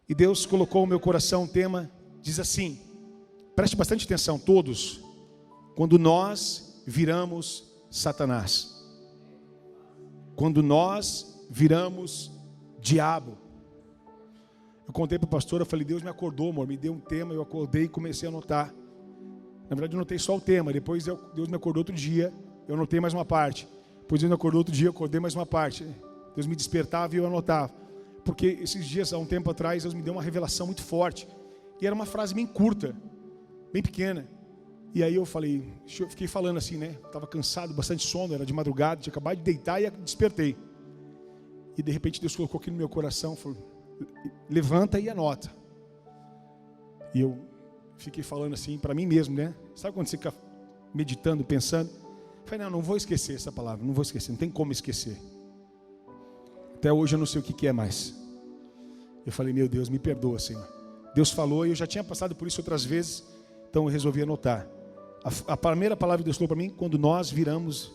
E Deus colocou no meu coração um tema, diz assim, preste bastante atenção todos, quando nós viramos Satanás. Quando nós viramos diabo. Eu contei para o pastor, eu falei, Deus me acordou, amor, me deu um tema, eu acordei e comecei a anotar. Na verdade eu anotei só o tema, depois Deus me acordou outro dia, eu anotei mais uma parte. Depois Deus me acordou outro dia, eu acordei mais uma parte. Deus me despertava e eu anotava. Porque esses dias, há um tempo atrás, Deus me deu uma revelação muito forte. E era uma frase bem curta, bem pequena. E aí eu falei, eu fiquei falando assim, né? Estava cansado, bastante sono, era de madrugada, tinha acabado de deitar e despertei. E de repente Deus colocou aqui no meu coração, falou, levanta e anota. E eu fiquei falando assim para mim mesmo, né? Sabe quando você fica meditando, pensando? Eu falei, não vou esquecer essa palavra, não vou esquecer, não tem como esquecer. Até hoje eu não sei o que é mais. Eu falei, meu Deus, me perdoa, Senhor. Deus falou e eu já tinha passado por isso outras vezes, então eu resolvi anotar. A primeira palavra que Deus falou para mim, quando nós viramos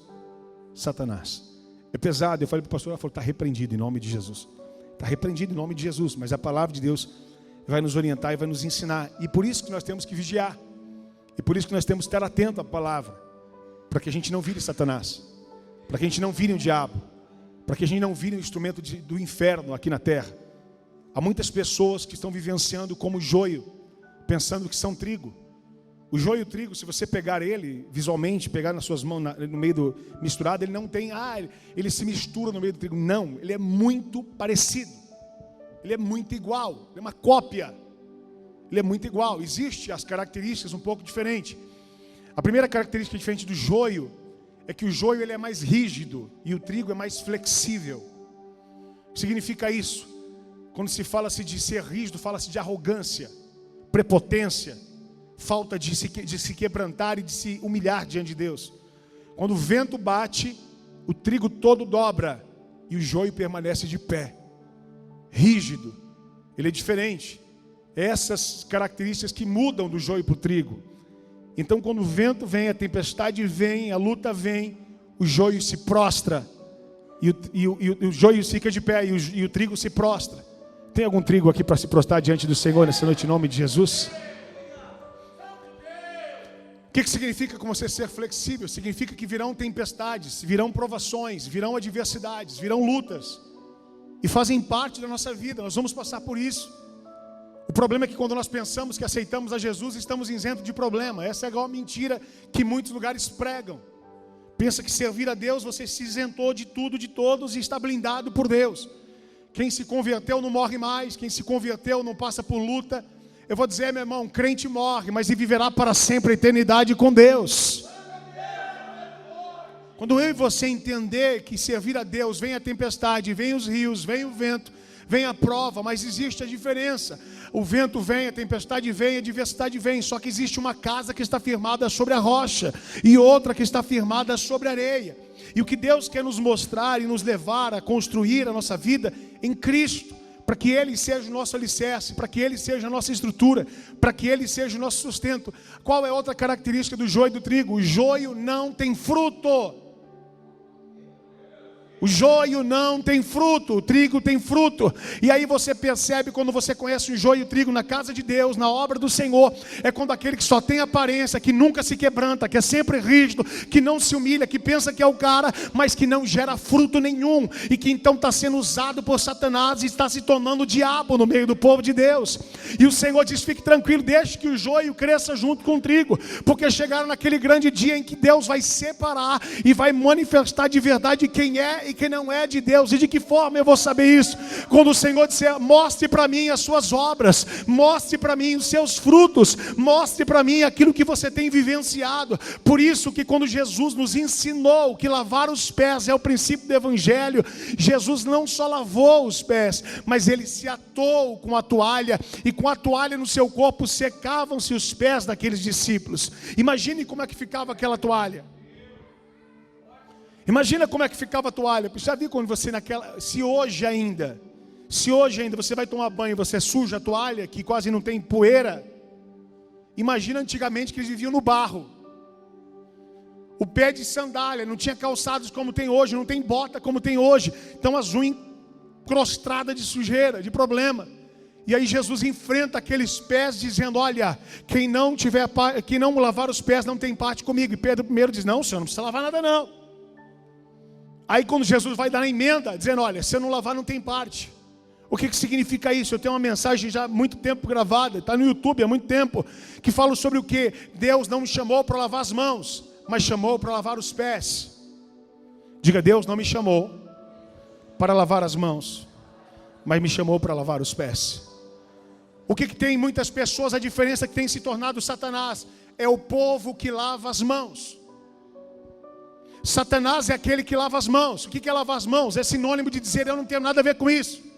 Satanás. É pesado, eu falei para o pastor, ela falou, está repreendido em nome de Jesus. Está repreendido em nome de Jesus, mas a palavra de Deus vai nos orientar e vai nos ensinar. E por isso que nós temos que vigiar. E por isso que nós temos que estar atento à palavra. Para que a gente não vire Satanás. Para que a gente não vire um diabo. Para que a gente não vire um instrumento do inferno aqui na terra. Há muitas pessoas que estão vivenciando como joio, pensando que são trigo. O joio e o trigo, se você pegar ele visualmente, pegar nas suas mãos, no meio misturado, ele não tem, ele se mistura no meio do trigo. Não, ele é muito parecido. Ele é muito igual, ele é uma cópia. Ele é muito igual, existem as características um pouco diferentes. A primeira característica diferente do joio é que o joio ele é mais rígido e o trigo é mais flexível. O que significa isso? Quando se fala-se de ser rígido, fala-se de arrogância, prepotência, falta de se quebrantar e de se humilhar diante de Deus. Quando o vento bate, o trigo todo dobra e o joio permanece de pé, rígido. Ele é diferente. Essas características que mudam do joio para o trigo. Então quando o vento vem, a tempestade vem, a luta vem, o joio se prostra e o joio fica de pé e o trigo se prostra. Tem algum trigo aqui para se prostrar diante do Senhor nessa noite em nome de Jesus? O que significa com você ser flexível? Significa que virão tempestades, virão provações, virão adversidades, virão lutas. E fazem parte da nossa vida, nós vamos passar por isso. O problema é que quando nós pensamos que aceitamos a Jesus, estamos isentos de problema. Essa é igual a mentira que muitos lugares pregam. Pensa que servir a Deus, você se isentou de tudo, de todos e está blindado por Deus. Quem se converteu não morre mais, quem se converteu não passa por luta. Eu vou dizer, meu irmão, crente morre, mas viverá para sempre a eternidade com Deus. Quando eu e você entender que servir a Deus, vem a tempestade, vem os rios, vem o vento, vem a prova, mas existe a diferença. O vento vem, a tempestade vem, a adversidade vem, só que existe uma casa que está firmada sobre a rocha e outra que está firmada sobre a areia. E o que Deus quer nos mostrar e nos levar a construir a nossa vida em Cristo, para que Ele seja o nosso alicerce, para que Ele seja a nossa estrutura, para que Ele seja o nosso sustento. Qual é outra característica do joio e do trigo? O joio não tem fruto. O joio não tem fruto, o trigo tem fruto. E aí você percebe quando você conhece o joio e o trigo na casa de Deus, na obra do Senhor. É quando aquele que só tem aparência, que nunca se quebranta, que é sempre rígido, que não se humilha, que pensa que é o cara, mas que não gera fruto nenhum. E que então está sendo usado por Satanás e está se tornando o diabo no meio do povo de Deus. E o Senhor diz, fique tranquilo, deixe que o joio cresça junto com o trigo. Porque chegaram naquele grande dia em que Deus vai separar e vai manifestar de verdade quem é e quem não é de Deus. E de que forma eu vou saber isso? Quando o Senhor disser, mostre para mim as suas obras, mostre para mim os seus frutos, mostre para mim aquilo que você tem vivenciado. Por isso que quando Jesus nos ensinou que lavar os pés é o princípio do Evangelho, Jesus não só lavou os pés, mas Ele se atou com a toalha, e com a toalha no seu corpo secavam-se os pés daqueles discípulos. Imagine como é que ficava aquela toalha. Imagina como é que ficava a toalha. Já viu quando você se hoje ainda você vai tomar banho e você suja a toalha, que quase não tem poeira. Imagina antigamente que eles viviam no barro. O pé de sandália, não tinha calçados como tem hoje, não tem bota como tem hoje. Então as unhas encrostadas de sujeira, de problema. E aí Jesus enfrenta aqueles pés dizendo: olha, quem não lavar os pés não tem parte comigo. E Pedro primeiro diz: não, senhor, não precisa lavar nada não. Aí quando Jesus vai dar a emenda, dizendo: olha, se eu não lavar não tem parte. O que significa isso? Eu tenho uma mensagem já há muito tempo gravada, está no YouTube há muito tempo, que fala sobre o que? Deus não me chamou para lavar as mãos, mas chamou para lavar os pés. Diga: Deus não me chamou para lavar as mãos, mas me chamou para lavar os pés. O que tem em muitas pessoas, a diferença que tem se tornado Satanás, é o povo que lava as mãos. Satanás é aquele que lava as mãos. O que é lavar as mãos? É sinônimo de dizer: eu não tenho nada a ver com isso.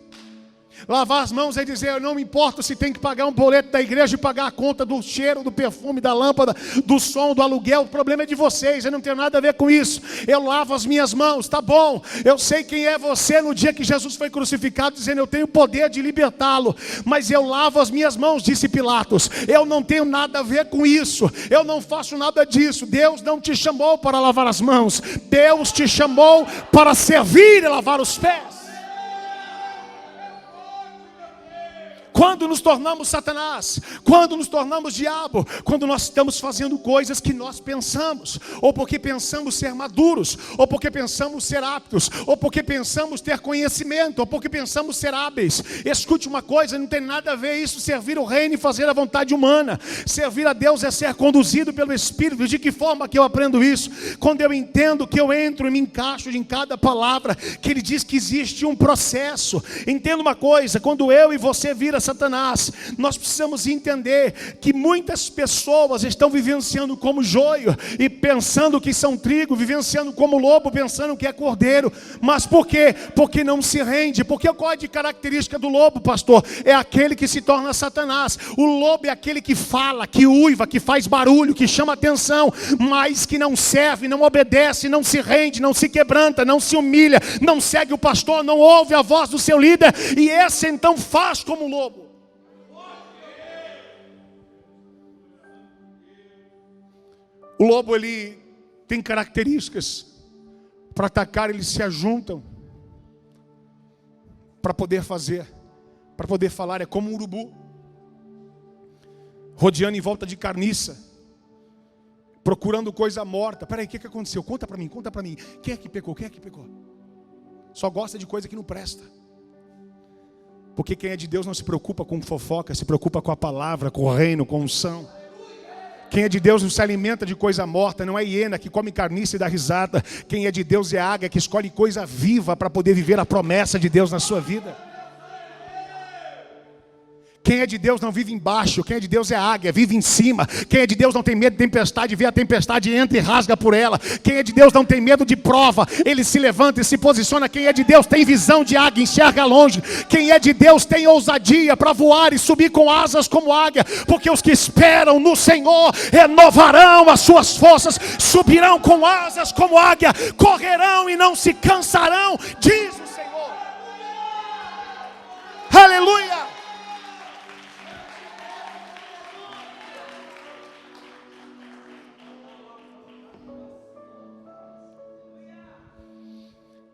Lavar as mãos é dizer: eu não me importo se tem que pagar um boleto da igreja e pagar a conta do cheiro, do perfume, da lâmpada, do som, do aluguel. O problema é de vocês, eu não tenho nada a ver com isso. Eu lavo as minhas mãos, tá bom. Eu sei quem é você no dia que Jesus foi crucificado, dizendo: eu tenho o poder de libertá-lo, mas eu lavo as minhas mãos, disse Pilatos. Eu não tenho nada a ver com isso, eu não faço nada disso. Deus não te chamou para lavar as mãos, Deus te chamou para servir e lavar os pés. Quando nos tornamos Satanás, quando nos tornamos diabo, quando nós estamos fazendo coisas que nós pensamos, ou porque pensamos ser maduros, ou porque pensamos ser aptos, ou porque pensamos ter conhecimento, ou porque pensamos ser hábeis. Escute uma coisa, não tem nada a ver isso servir o reino e fazer a vontade humana. Servir a Deus é ser conduzido pelo Espírito. De que forma que eu aprendo isso? Quando eu entendo que eu entro e me encaixo em cada palavra, que ele diz que existe um processo. Entenda uma coisa, quando eu e você vira Satanás, nós precisamos entender que muitas pessoas estão vivenciando como joio e pensando que são trigo, vivenciando como lobo, pensando que é cordeiro. Mas por quê? Porque não se rende. Porque qual é a característica do lobo, pastor? É aquele que se torna Satanás. O lobo é aquele que fala, que uiva, que faz barulho, que chama atenção, mas que não serve, não obedece, não se rende, não se quebranta, não se humilha, não segue o pastor, não ouve a voz do seu líder, e esse então faz como o lobo. O lobo, ele tem características. Para atacar, eles se ajuntam para poder fazer, para poder falar. É como um urubu rodeando em volta de carniça, procurando coisa morta. Peraí, o que aconteceu? Conta para mim, conta para mim. Quem é que pecou? Quem é que pecou? Só gosta de coisa que não presta. Porque quem é de Deus não se preocupa com fofoca, se preocupa com a palavra, com o reino, com a unção. Quem é de Deus não se alimenta de coisa morta, não é hiena que come carniça e dá risada. Quem é de Deus é águia que escolhe coisa viva para poder viver a promessa de Deus na sua vida. Quem é de Deus não vive embaixo, quem é de Deus é águia, vive em cima. Quem é de Deus não tem medo de tempestade, vê a tempestade, entra e rasga por ela. Quem é de Deus não tem medo de prova, ele se levanta e se posiciona. Quem é de Deus tem visão de águia, enxerga longe. Quem é de Deus tem ousadia para voar e subir com asas como águia. Porque os que esperam no Senhor renovarão as suas forças, subirão com asas como águia, correrão e não se cansarão, diz o Senhor. Aleluia!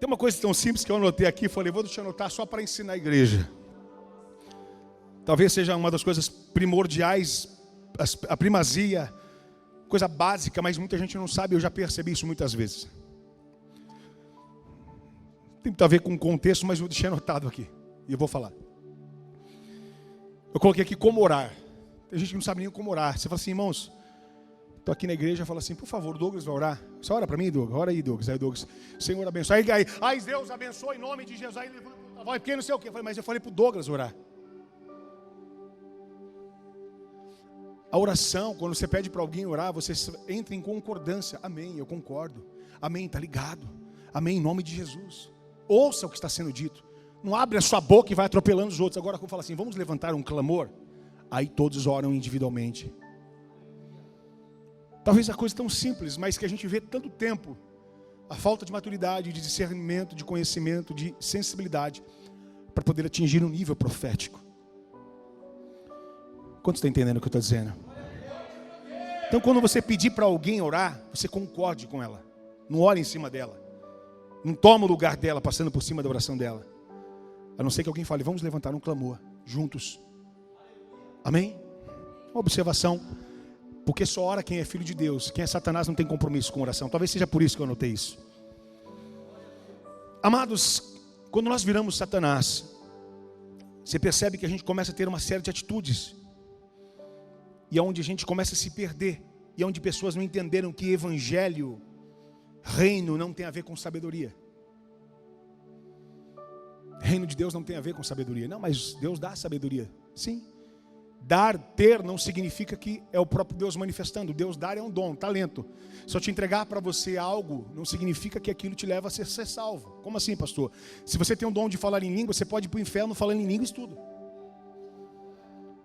Tem uma coisa tão simples que eu anotei aqui, falei, vou deixar anotar só para ensinar a igreja. Talvez seja uma das coisas primordiais, a primazia, coisa básica, mas muita gente não sabe, eu já percebi isso muitas vezes. Tem muito a ver com o contexto, mas eu deixei anotado aqui, e eu vou falar. Eu coloquei aqui como orar. Tem gente que não sabe nem como orar. Você fala assim, irmãos, estou aqui na igreja, fala assim, por favor, Douglas vai orar. Você ora para mim, Douglas? Ora aí, Douglas. Aí, Douglas, Senhor abençoe. Aí Deus abençoe em nome de Jesus. Aí levanta a voz, porque não sei o quê. Mas eu falei para o Douglas orar. A oração, quando você pede para alguém orar, você entra em concordância. Amém, eu concordo. Amém, está ligado. Amém, em nome de Jesus. Ouça o que está sendo dito. Não abre a sua boca e vai atropelando os outros. Agora, quando fala assim, vamos levantar um clamor. Aí todos oram individualmente. Talvez a coisa tão simples, mas que a gente vê tanto tempo. A falta de maturidade, de discernimento, de conhecimento, de sensibilidade, para poder atingir um nível profético. Quantos estão entendendo o que eu estou dizendo? Então quando você pedir para alguém orar, você concorde com ela. Não ore em cima dela. Não toma o lugar dela, passando por cima da oração dela. A não ser que alguém fale, vamos levantar um clamor, juntos. Amém? Uma observação. Porque só ora quem é filho de Deus. Quem é Satanás não tem compromisso com oração. Talvez seja por isso que eu anotei isso. Amados, quando nós viramos Satanás, você percebe que a gente começa a ter uma série de atitudes. E é onde a gente começa a se perder. E é onde pessoas não entenderam que evangelho, reino, não tem a ver com sabedoria. Reino de Deus não tem a ver com sabedoria. Não, mas Deus dá sabedoria. Sim. Dar, ter, não significa que é o próprio Deus manifestando. Deus dar é um dom, um talento. Se eu te entregar para você algo, não significa que aquilo te leva a ser salvo. Como assim, pastor? Se você tem um dom de falar em língua, você pode ir para o inferno falando em língua e tudo.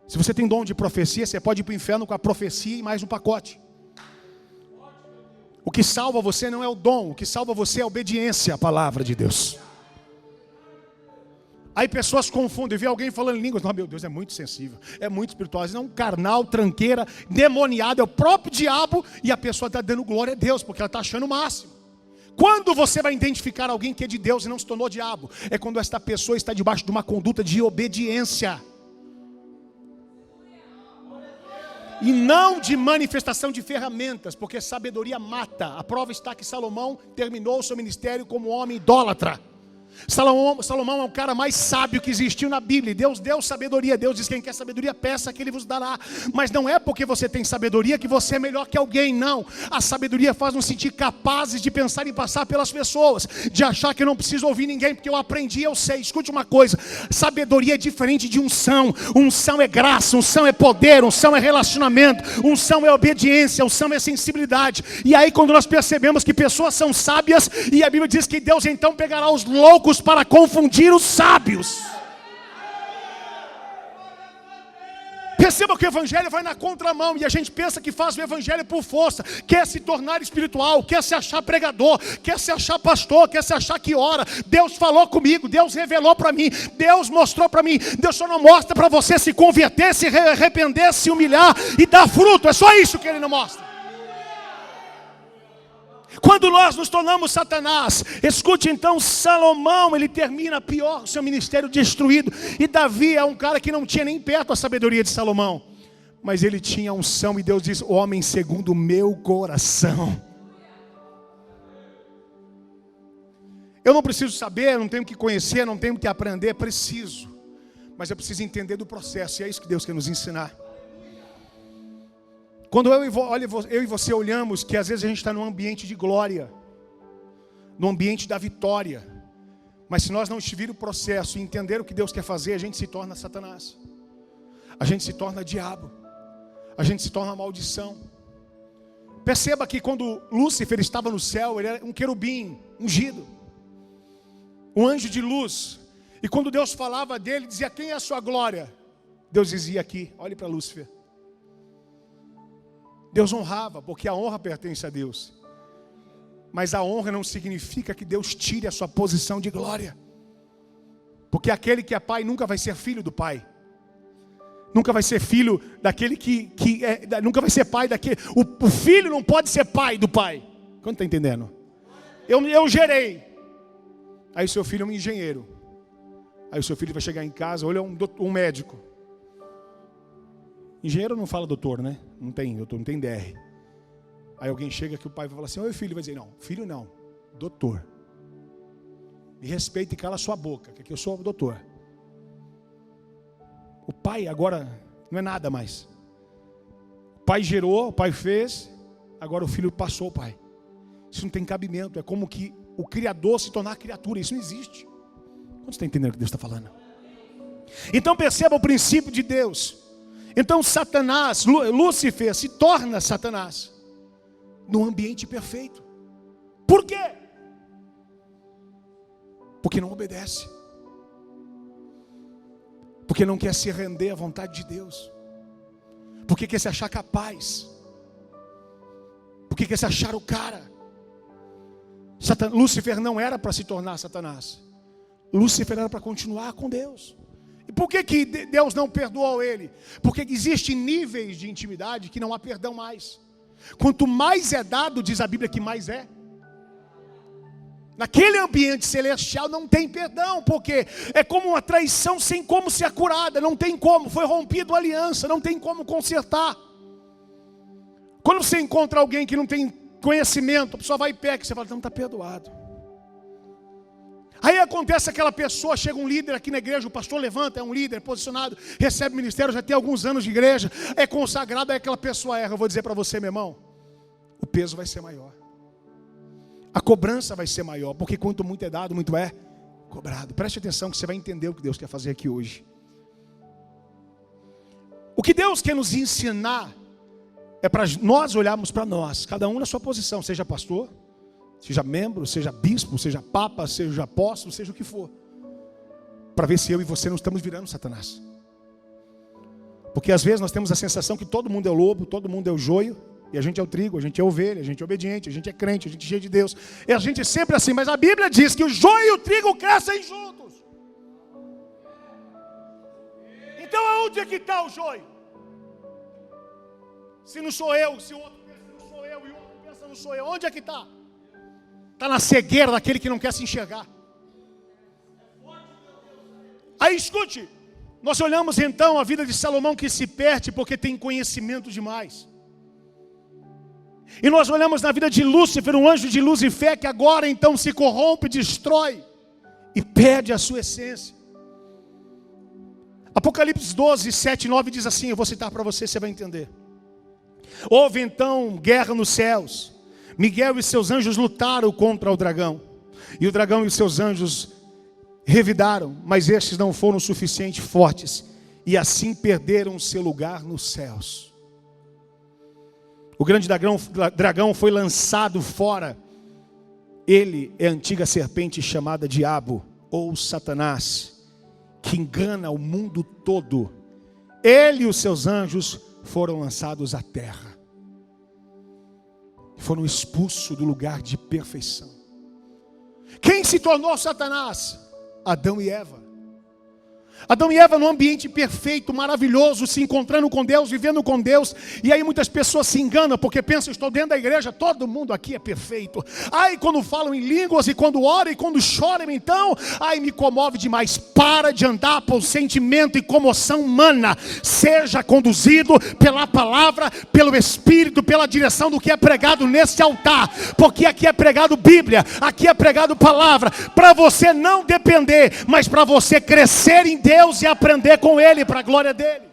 Se você tem dom de profecia, você pode ir para o inferno com a profecia e mais um pacote. O que salva você não é o dom, o que salva você é a obediência à palavra de Deus. Aí pessoas confundem, vê alguém falando em línguas, não, meu Deus, é muito sensível, é muito espiritual, não, carnal, tranqueira, demoniado, é o próprio diabo, e a pessoa está dando glória a Deus, porque ela está achando o máximo. Quando você vai identificar alguém que é de Deus e não se tornou diabo? É quando esta pessoa está debaixo de uma conduta de obediência. E não de manifestação de ferramentas, porque sabedoria mata. A prova está que Salomão terminou o seu ministério como homem idólatra. Salomão é o cara mais sábio que existiu na Bíblia. Deus deu sabedoria. Deus diz: quem quer sabedoria, peça que Ele vos dará. Mas não é porque você tem sabedoria que você é melhor que alguém, não. A sabedoria faz nos sentir capazes de pensar em passar pelas pessoas, de achar que eu não preciso ouvir ninguém, porque eu aprendi, eu sei. Escute uma coisa: sabedoria é diferente de unção. Unção é graça, unção é poder, unção é relacionamento, unção é obediência, unção é sensibilidade. E aí quando nós percebemos que pessoas são sábias, e a Bíblia diz que Deus então pegará os loucos para confundir os sábios. Perceba que o evangelho vai na contramão, e a gente pensa que faz o evangelho por força, quer se tornar espiritual, quer se achar pregador, quer se achar pastor, quer se achar que ora. Deus falou comigo, Deus revelou para mim, Deus mostrou para mim. Deus só não mostra para você se converter, se arrepender, se humilhar e dar fruto. É só isso que Ele não mostra. Quando nós nos tornamos Satanás, escute então, Salomão, ele termina pior, o seu ministério destruído. E Davi é um cara que não tinha nem perto a sabedoria de Salomão, mas ele tinha unção, e Deus diz: homem segundo o meu coração. Eu não preciso saber, não tenho que conhecer, não tenho que aprender, preciso. Mas eu preciso entender do processo, e é isso que Deus quer nos ensinar. Quando eu e você olhamos que às vezes a gente está num ambiente de glória, no ambiente da vitória, mas se nós não estivermos o processo e entender o que Deus quer fazer, a gente se torna Satanás, a gente se torna diabo, a gente se torna maldição. Perceba que quando Lúcifer estava no céu, ele era um querubim ungido, um anjo de luz, e quando Deus falava dele, dizia: quem é a sua glória? Deus dizia aqui: olhe para Lúcifer. Deus honrava, porque a honra pertence a Deus. Mas a honra não significa que Deus tire a sua posição de glória. Porque aquele que é pai nunca vai ser filho do pai. Nunca vai ser filho daquele nunca vai ser pai daquele. O filho não pode ser pai do pai. Quando está entendendo? Eu gerei. Aí seu filho é um engenheiro. Aí o seu filho vai chegar em casa, olha, um médico. Engenheiro não fala doutor, né? Não tem doutor, não tem DR. Aí alguém chega que o pai vai falar assim: oi filho, vai dizer: não, filho não, doutor. Me respeita e cala sua boca, que aqui eu sou doutor. O pai agora não é nada mais. O pai gerou, o pai fez, agora o filho passou o pai. Isso não tem cabimento, é como que o Criador se tornar criatura, isso não existe. Quando você está entendendo o que Deus está falando? Então perceba o princípio de Deus. Então Satanás, Lúcifer se torna Satanás num ambiente perfeito. Por quê? Porque não obedece. Porque não quer se render à vontade de Deus. Porque quer se achar capaz. Porque quer se achar o cara. Lúcifer não era para se tornar Satanás. Lúcifer era para continuar com Deus. E por que Deus não perdoou ele? Porque existem níveis de intimidade que não há perdão mais. Quanto mais é dado, diz a Bíblia que mais é Naquele ambiente celestial não tem perdão, porque é como uma traição sem como ser curada, não tem como, foi rompido a aliança, não tem como consertar. Quando você encontra alguém que não tem conhecimento, a pessoa vai e peca, você fala, não, está perdoado. Aí acontece aquela pessoa, chega um líder aqui na igreja, o pastor levanta, é um líder posicionado, recebe ministério, já tem alguns anos de igreja, é consagrado, aí aquela pessoa erra. Eu vou dizer para você, meu irmão, o peso vai ser maior. A cobrança vai ser maior, porque quanto muito é dado, muito é cobrado. Preste atenção que você vai entender o que Deus quer fazer aqui hoje. O que Deus quer nos ensinar é para nós olharmos para nós, cada um na sua posição, seja pastor, seja membro, seja bispo, seja papa, seja apóstolo, seja o que for, para ver se eu e você não estamos virando Satanás. Porque às vezes nós temos a sensação que todo mundo é o lobo, todo mundo é o joio, e a gente é o trigo, a gente é a ovelha, a gente é obediente, a gente é crente, a gente é cheio de Deus. E a gente é sempre assim, mas a Bíblia diz que o joio e o trigo crescem juntos. Então aonde é que está o joio? Se não sou eu, se o outro pensa que não sou eu e o outro pensa que não sou eu, onde é que está? Está na cegueira daquele que não quer se enxergar. Aí escute, nós olhamos então a vida de Salomão que se perde porque tem conhecimento demais. E nós olhamos na vida de Lúcifer, um anjo de luz e fé, que agora então se corrompe, destrói e perde a sua essência. Apocalipse 12, 7 e 9 diz assim, eu vou citar para você, você vai entender. Houve então guerra nos céus. Miguel e seus anjos lutaram contra o dragão. E o dragão e os seus anjos revidaram, mas estes não foram suficientemente fortes. E assim perderam o seu lugar nos céus. O grande dragão foi lançado fora. Ele é a antiga serpente chamada Diabo, ou Satanás, que engana o mundo todo. Ele e os seus anjos foram lançados à terra. Foram expulsos do lugar de perfeição. Quem se tornou Satanás? Adão e Eva. Adão e Eva num ambiente perfeito, maravilhoso, se encontrando com Deus, vivendo com Deus. E aí muitas pessoas se enganam, porque pensam, estou dentro da igreja, todo mundo aqui é perfeito. Ai, quando falam em línguas, e quando oram, e quando choram, então, ai, me comove demais. Para de andar por sentimento e comoção humana. Seja conduzido pela palavra, pelo Espírito, pela direção do que é pregado nesse altar. Porque aqui é pregado Bíblia, aqui é pregado palavra. Para você não depender, mas para você crescer em Deus e aprender com Ele, para a glória dEle.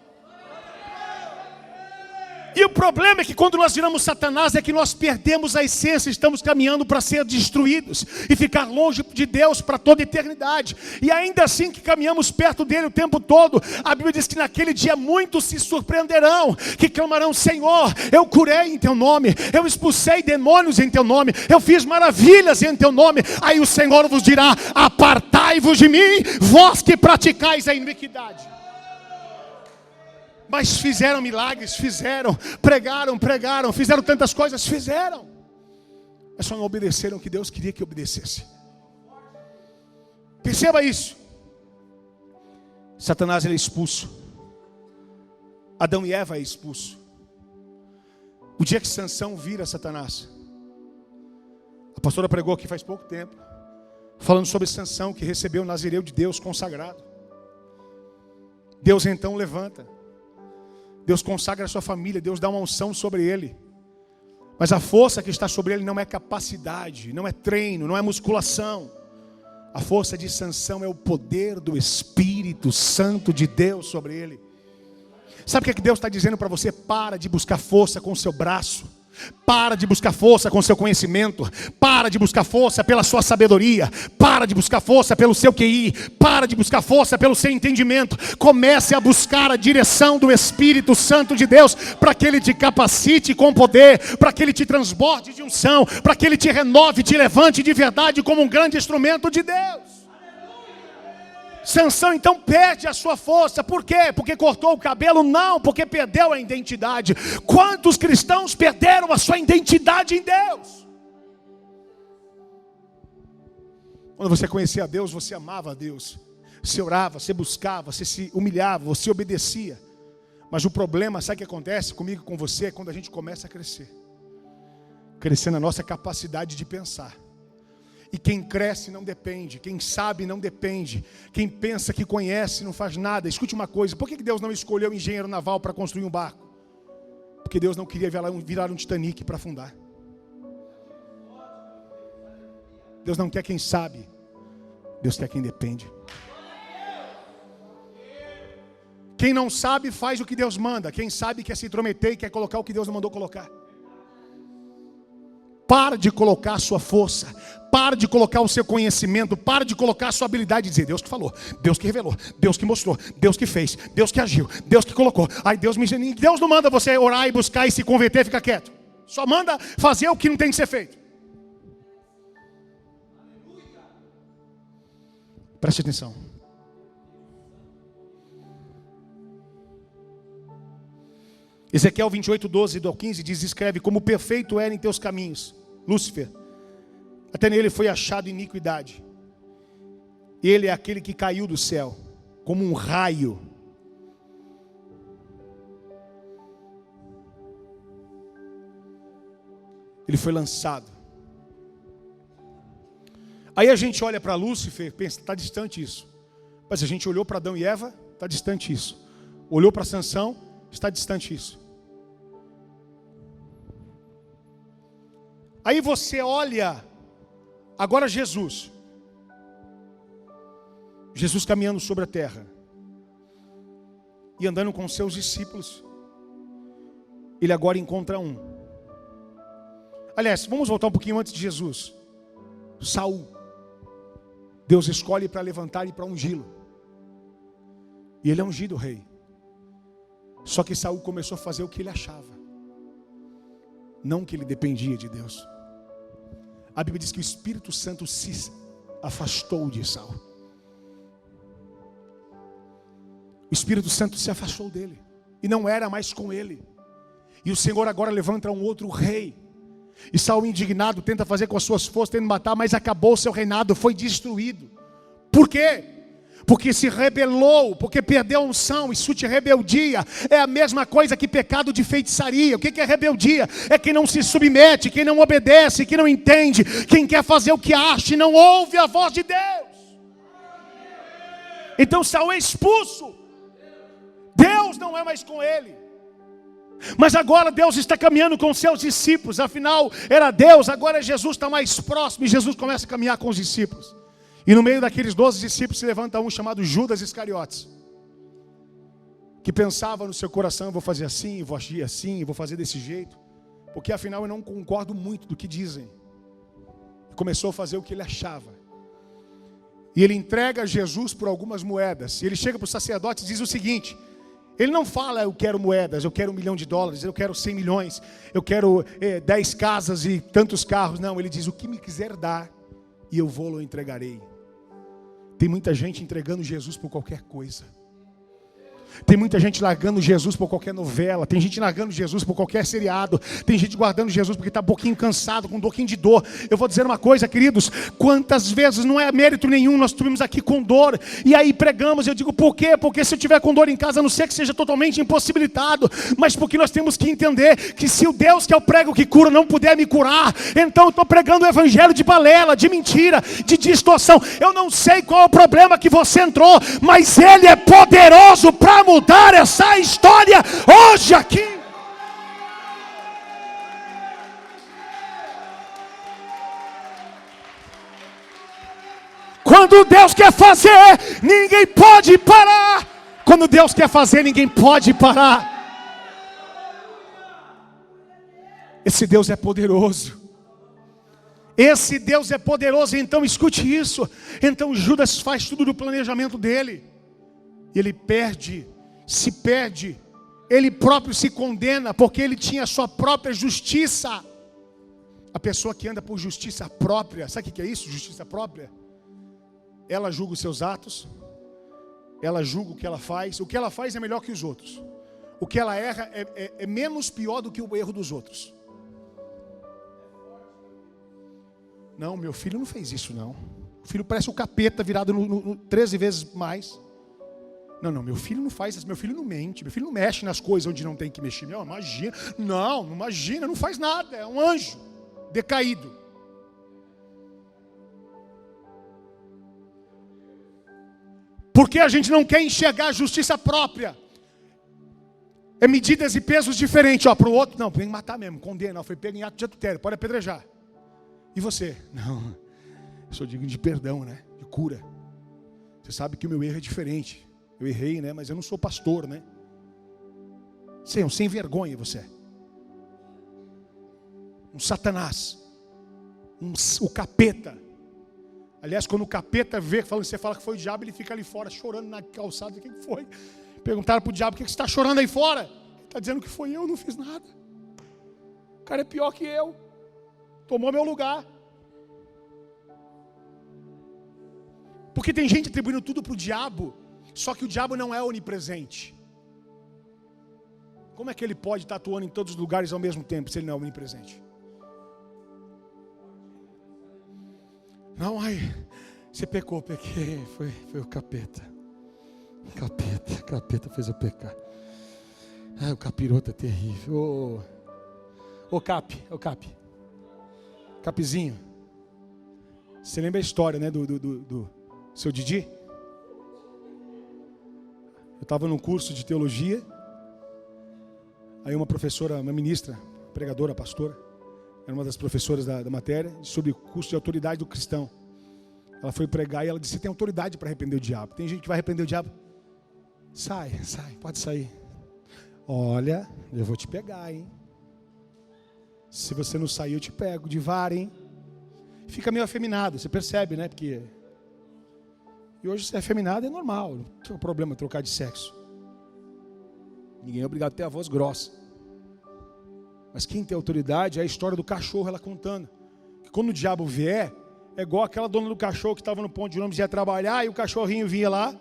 E o problema é que quando nós viramos Satanás, é que nós perdemos a essência, estamos caminhando para ser destruídos e ficar longe de Deus para toda a eternidade. E ainda assim que caminhamos perto dele o tempo todo, a Bíblia diz que naquele dia muitos se surpreenderão, que clamarão, Senhor, eu curei em teu nome, eu expulsei demônios em teu nome, eu fiz maravilhas em teu nome. Aí o Senhor vos dirá, apartai-vos de mim, vós que praticais a iniquidade. Mas fizeram milagres, pregaram, fizeram tantas coisas, fizeram. Mas só não obedeceram o que Deus queria que obedecesse. Perceba isso. Satanás ele é expulso. Adão e Eva é expulso. O dia que Sansão vira Satanás. A pastora pregou aqui faz pouco tempo, falando sobre Sansão que recebeu o nazireu de Deus consagrado. Deus então levanta. Deus consagra a sua família, Deus dá uma unção sobre ele. Mas a força que está sobre ele não é capacidade, não é treino, não é musculação. A força de Sansão é o poder do Espírito Santo de Deus sobre ele. Sabe o que Deus está dizendo para você? Para de buscar força com o seu braço. Para de buscar força com o seu conhecimento. Para de buscar força pela sua sabedoria. Para de buscar força pelo seu QI. Para de buscar força pelo seu entendimento. Comece a buscar a direção do Espírito Santo de Deus, para que Ele te capacite com poder, para que Ele te transborde de unção, para que Ele te renove, te levante de verdade como um grande instrumento de Deus. Sansão então perde a sua força. Por quê? Porque cortou o cabelo? Não, porque perdeu a identidade. Quantos cristãos perderam a sua identidade em Deus? Quando você conhecia a Deus, você amava a Deus. Você orava, você buscava, você se humilhava, você obedecia. Mas o problema, sabe o que acontece comigo e com você? É quando a gente começa a crescer. Crescer na nossa capacidade de pensar. E quem cresce não depende, quem sabe não depende, quem pensa que conhece não faz nada. Escute uma coisa, por que Deus não escolheu um engenheiro naval para construir um barco? Porque Deus não queria virar um Titanic para afundar. Deus não quer quem sabe, Deus quer quem depende. Quem não sabe faz o que Deus manda, quem sabe quer se intrometer e quer colocar o que Deus não mandou colocar. Para de colocar a sua força, para de colocar o seu conhecimento, para de colocar a sua habilidade de dizer, Deus que falou, Deus que revelou, Deus que mostrou, Deus que fez, Deus que agiu, Deus que colocou. Ai, Deus não manda você orar e buscar e se converter e ficar quieto. Só manda fazer o que não tem que ser feito. Preste atenção. Ezequiel 28, 12 ao 15 diz, escreve, como perfeito era em teus caminhos, Lúcifer, até nele foi achado iniquidade. Ele é aquele que caiu do céu, como um raio. Ele foi lançado. Aí a gente olha para Lúcifer e pensa, está distante isso. Mas a gente olhou para Adão e Eva, está distante isso. Olhou para Sansão, está distante isso. Aí você olha, agora Jesus. Jesus caminhando sobre a terra. E andando com seus discípulos. Ele agora encontra um. Aliás, vamos voltar um pouquinho antes de Jesus. Saul. Deus escolhe para levantar e para ungí-lo. E ele é ungido rei. Só que Saul começou a fazer o que ele achava. Não que ele dependia de Deus. A Bíblia diz que o Espírito Santo se afastou de Saul. O Espírito Santo se afastou dele. E não era mais com ele. E o Senhor agora levanta um outro rei. E Saul, indignado, tenta fazer com as suas forças, tenta matar, mas acabou o seu reinado, foi destruído. Por quê? Porque se rebelou, porque perdeu a unção. Isso de rebeldia é a mesma coisa que pecado de feitiçaria. O que é rebeldia? É quem não se submete, quem não obedece, quem não entende, quem quer fazer o que acha e não ouve a voz de Deus. Então Saul é expulso. Deus não é mais com ele. Mas agora Deus está caminhando com seus discípulos. Afinal era Deus, agora Jesus está mais próximo. E Jesus começa a caminhar com os discípulos. E no meio daqueles 12 discípulos se levanta um chamado Judas Iscariotes, que pensava no seu coração, eu vou fazer assim, eu vou agir assim, eu vou fazer desse jeito, porque afinal eu não concordo muito do que dizem. Começou a fazer o que ele achava. E ele entrega Jesus por algumas moedas. E ele chega para os sacerdotes e diz o seguinte, ele não fala, eu quero moedas, eu quero $1 milhão, eu quero 100 milhões, eu quero 10 casas e tantos carros. Não, ele diz, o que me quiser dar, e eu vou-lo entregarei. Tem muita gente entregando Jesus por qualquer coisa. Tem muita gente largando Jesus por qualquer novela. Tem gente largando Jesus por qualquer seriado. Tem gente guardando Jesus porque está um pouquinho cansado, com um pouquinho de dor. Eu vou dizer uma coisa, queridos. Quantas vezes, não é mérito nenhum, nós estivemos aqui com dor. E aí pregamos, eu digo, por quê? Porque se eu tiver com dor em casa, a não ser que seja totalmente impossibilitado. Mas porque nós temos que entender que se o Deus que eu prego que cura não puder me curar, então eu estou pregando o evangelho de balela, de mentira, de distorção. Eu não sei qual é o problema que você entrou, mas Ele é poderoso para mudar essa história hoje aqui. Quando Deus quer fazer, ninguém pode parar. Quando Deus quer fazer, ninguém pode parar. Esse Deus é poderoso. Esse Deus é poderoso, então escute isso. Então Judas faz tudo do planejamento dele. Ele se perde, ele próprio se condena, porque ele tinha a sua própria justiça. A pessoa que anda por justiça própria, sabe o que é isso? Justiça própria? Ela julga os seus atos, ela julga o que ela faz é melhor que os outros. O que ela erra é menos pior do que o erro dos outros. Não, meu filho não fez isso não. O filho parece o capeta virado 13 vezes mais. Não, meu filho não faz isso, meu filho não mente, meu filho não mexe nas coisas onde não tem que mexer. Não, imagina, não faz nada, é um anjo decaído. Porque a gente não quer enxergar a justiça própria. É medidas e pesos diferentes. Para o outro, não, tem que matar mesmo, condena. Foi pego em ato de adultério, pode apedrejar. E você? Não, eu sou digno de perdão, né? De cura. Você sabe que o meu erro é diferente. Eu errei, né? Mas eu não sou pastor, né? Você é um sem vergonha, você. Um Satanás. O capeta. Aliás, quando o capeta vê, você fala que foi o diabo, ele fica ali fora chorando na calçada. Quem foi? Perguntaram para o diabo: por que você está chorando aí fora? Ele está dizendo que foi eu, não fiz nada. O cara é pior que eu. Tomou meu lugar. Porque tem gente atribuindo tudo para o diabo, só que o diabo não é onipresente. Como é que ele pode estar atuando em todos os lugares ao mesmo tempo, se ele não é onipresente? Não, você pecou, pequei, foi o capeta. Capeta fez eu pecar. O capiroto é terrível. Capzinho. Você lembra a história, né, do seu Didi? Eu estava num curso de teologia. Aí uma professora, uma ministra, pregadora, pastora, era uma das professoras da matéria, sobre o curso de autoridade do cristão. Ela foi pregar e ela disse: você tem autoridade para repreender o diabo. Tem gente que vai repreender o diabo. Sai, pode sair. Olha, eu vou te pegar, hein? Se você não sair, eu te pego de vara, hein? Fica meio afeminado, você percebe, né? Porque... E hoje ser afeminado é normal, não tem problema trocar de sexo. Ninguém é obrigado a ter a voz grossa. Mas quem tem autoridade é a história do cachorro, ela contando. Que quando o diabo vier, é igual aquela dona do cachorro que estava no ponto de ônibus, ia trabalhar, e o cachorrinho vinha lá,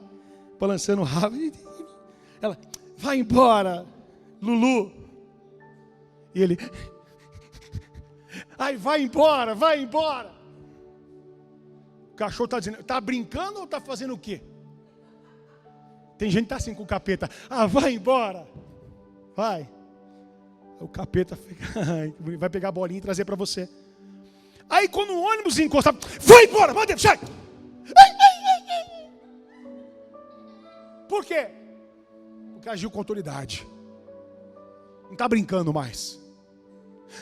balançando o rabo. Ela: vai embora, Lulu. E ele: ai, vai embora. O cachorro está dizendo: está brincando ou está fazendo o quê? Tem gente que está assim com o capeta: vai embora. Vai. O capeta vai pegar a bolinha e trazer para você. Aí quando o ônibus encostar: vai embora, vai, sai. Por quê? Porque agiu com autoridade. Não está brincando mais.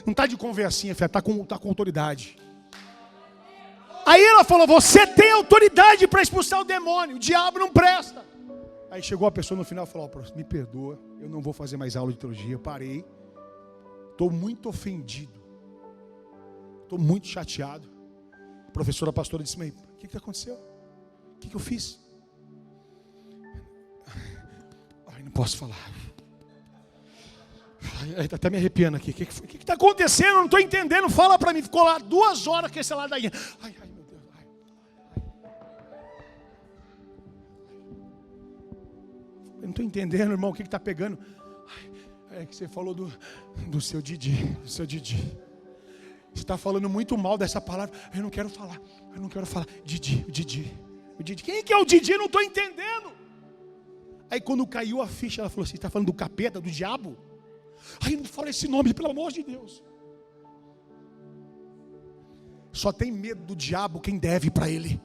Não está de conversinha, está com autoridade. Aí ela falou: você tem autoridade para expulsar o demônio, o diabo não presta. Aí chegou a pessoa no final e falou: me perdoa, eu não vou fazer mais aula de teologia, eu parei. Estou muito ofendido. Estou muito chateado. A professora pastora disse: mas o que aconteceu? O que eu fiz? Não posso falar. Até me arrepiando aqui. O que está acontecendo? Eu não estou entendendo. Fala para mim. Ficou lá 2 horas com esse ladainha. Ai, meu Deus. Eu não estou entendendo, irmão. O que está pegando? É que você falou do seu Didi. Você está falando muito mal dessa palavra. Eu não quero falar. Didi. Quem que é o Didi? Eu não estou entendendo. Aí quando caiu a ficha, ela falou assim: está falando do capeta, do diabo? Aí não fala esse nome, pelo amor de Deus. Só tem medo do diabo quem deve para ele.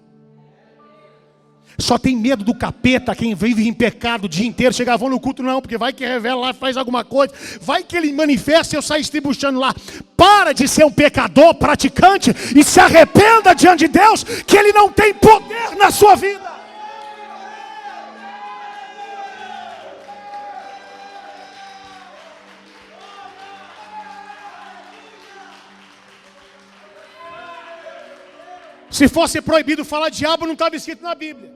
Só tem medo do capeta quem vive em pecado o dia inteiro. Chega, vão no culto, não, porque vai que revela lá, faz alguma coisa. Vai que ele manifesta e eu saio estribuchando lá. Para de ser um pecador praticante e se arrependa diante de Deus, que ele não tem poder na sua vida. Se fosse proibido falar diabo, não estava escrito na Bíblia.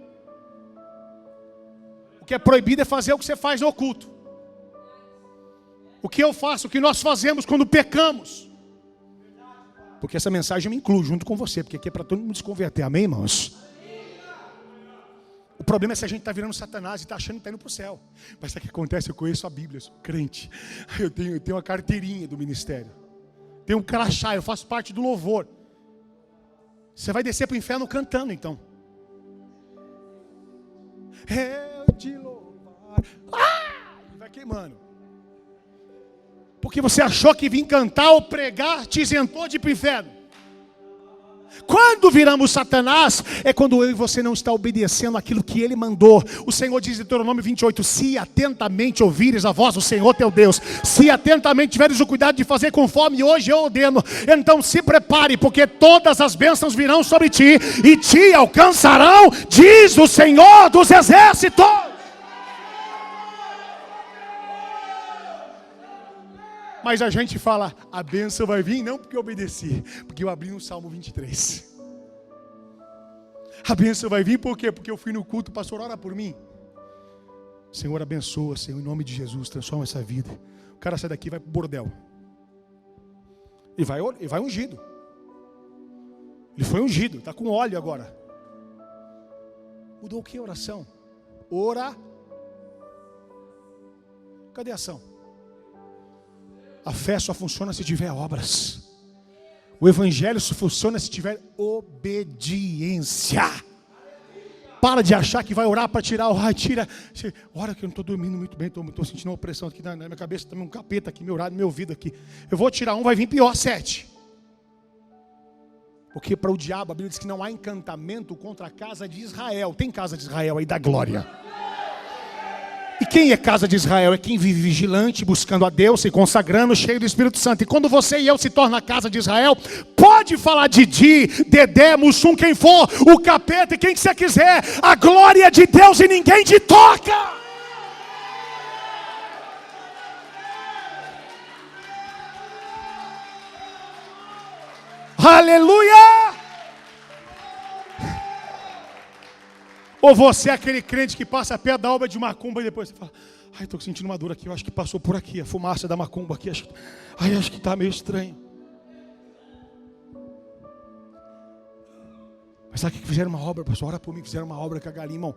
O que é proibido é fazer o que você faz no oculto. O que eu faço, o que nós fazemos quando pecamos. Porque essa mensagem eu me incluo junto com você, porque aqui é para todo mundo se converter, amém, irmãos? O problema é se a gente está virando Satanás e está achando que está indo para o céu. Mas sabe o que acontece? Eu conheço a Bíblia, eu sou crente. Eu tenho uma carteirinha do ministério. Tenho um crachá, eu faço parte do louvor. Você vai descer para o inferno cantando, então. Eu te louvar. Vai queimando. Porque você achou que vir cantar ou pregar te isentou de ir para o inferno. Quando viramos Satanás, é quando eu e você não está obedecendo aquilo que Ele mandou. O Senhor diz em Deuteronômio 28, se atentamente ouvires a voz do Senhor teu Deus, se atentamente tiveres o cuidado de fazer conforme hoje eu ordeno, então se prepare, porque todas as bênçãos virão sobre ti, e te alcançarão, diz o Senhor dos exércitos. Mas a gente fala, a bênção vai vir não porque eu obedeci, porque eu abri no Salmo 23. A bênção vai vir por quê? Porque eu fui no culto, o pastor ora por mim. Senhor, abençoa, Senhor, em nome de Jesus, transforma essa vida. O cara sai daqui e vai pro bordel. E vai ungido. Ele foi ungido, está com óleo agora. Mudou o que a oração? Ora. Cadê a ação? A fé só funciona se tiver obras. O evangelho só funciona se tiver obediência. Para de achar que vai orar para tirar. Tira. Ora que eu não estou dormindo muito bem. Estou sentindo uma opressão aqui na minha cabeça. Também um capeta aqui, meu ouvido aqui. Eu vou tirar um, vai vir pior, 7. Porque para o diabo, a Bíblia diz que não há encantamento contra a casa de Israel. Tem casa de Israel aí da glória. E quem é casa de Israel? É quem vive vigilante, buscando a Deus, se consagrando, cheio do Espírito Santo. E quando você e eu se torna a casa de Israel, pode falar Didi, Dedé, Mussum, quem for, o capeta e quem que você quiser, a glória de Deus e ninguém te toca. Aleluia! Ou você é aquele crente que passa perto da obra de macumba e depois você fala, ai, estou sentindo uma dor aqui, eu acho que passou por aqui, a fumaça da macumba aqui, acho que está meio estranho. Mas sabe o que fizeram uma obra, pessoal? Ora por mim, fizeram uma obra com a galinha, irmão.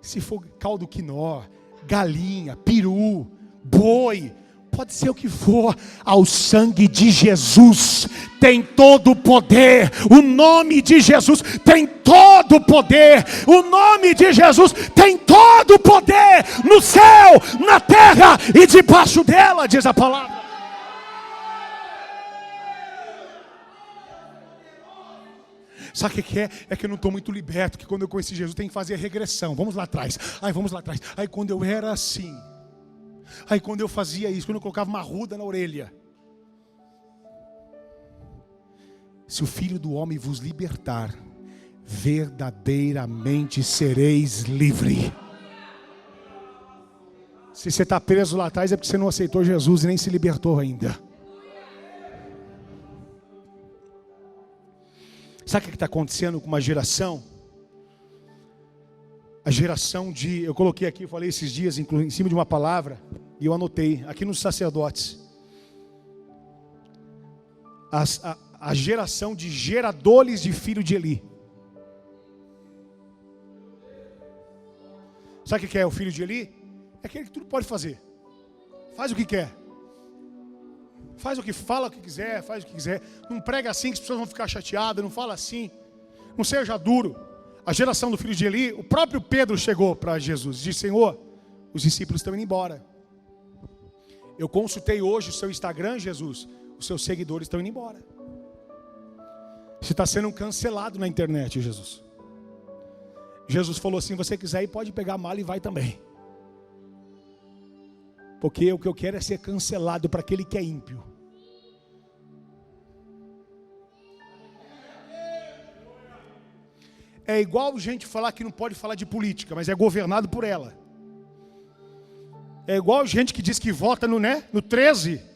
Se for caldo quinó, galinha, peru, boi, pode ser o que for, ao sangue de Jesus tem todo o poder. O nome de Jesus tem todo o poder. O nome de Jesus tem todo o poder no céu, na terra e debaixo dela, diz a palavra. Sabe o que é? É que eu não estou muito liberto, que quando eu conheci Jesus tem que fazer a regressão. Vamos lá atrás. Vamos lá atrás. Aí quando eu era assim, aí quando eu fazia isso, quando eu colocava uma ruda na orelha. Se o Filho do Homem vos libertar, verdadeiramente sereis livre. Se você está preso lá atrás é porque você não aceitou Jesus e nem se libertou ainda. Sabe o que está acontecendo com uma geração? A geração de... Eu coloquei aqui, eu falei esses dias em cima de uma palavra, e eu anotei, aqui nos sacerdotes. A geração de geradores de filho de Eli. Sabe o que é o filho de Eli? É aquele que tudo pode fazer. Faz o que quer. Faz o que fala, o que quiser, faz o que quiser. Não prega assim que as pessoas vão ficar chateadas, não fala assim. Não seja duro. A geração do filho de Eli, o próprio Pedro chegou para Jesus e disse, Senhor, os discípulos estão indo embora. Eu consultei hoje o seu Instagram, Jesus, os seus seguidores estão indo embora. Você está sendo cancelado na internet, Jesus. Jesus falou assim, você quiser ir, pode pegar a mala e vai também. Porque o que eu quero é ser cancelado para aquele que é ímpio. É igual gente falar que não pode falar de política, mas é governado por ela. É igual gente que diz que vota no 13.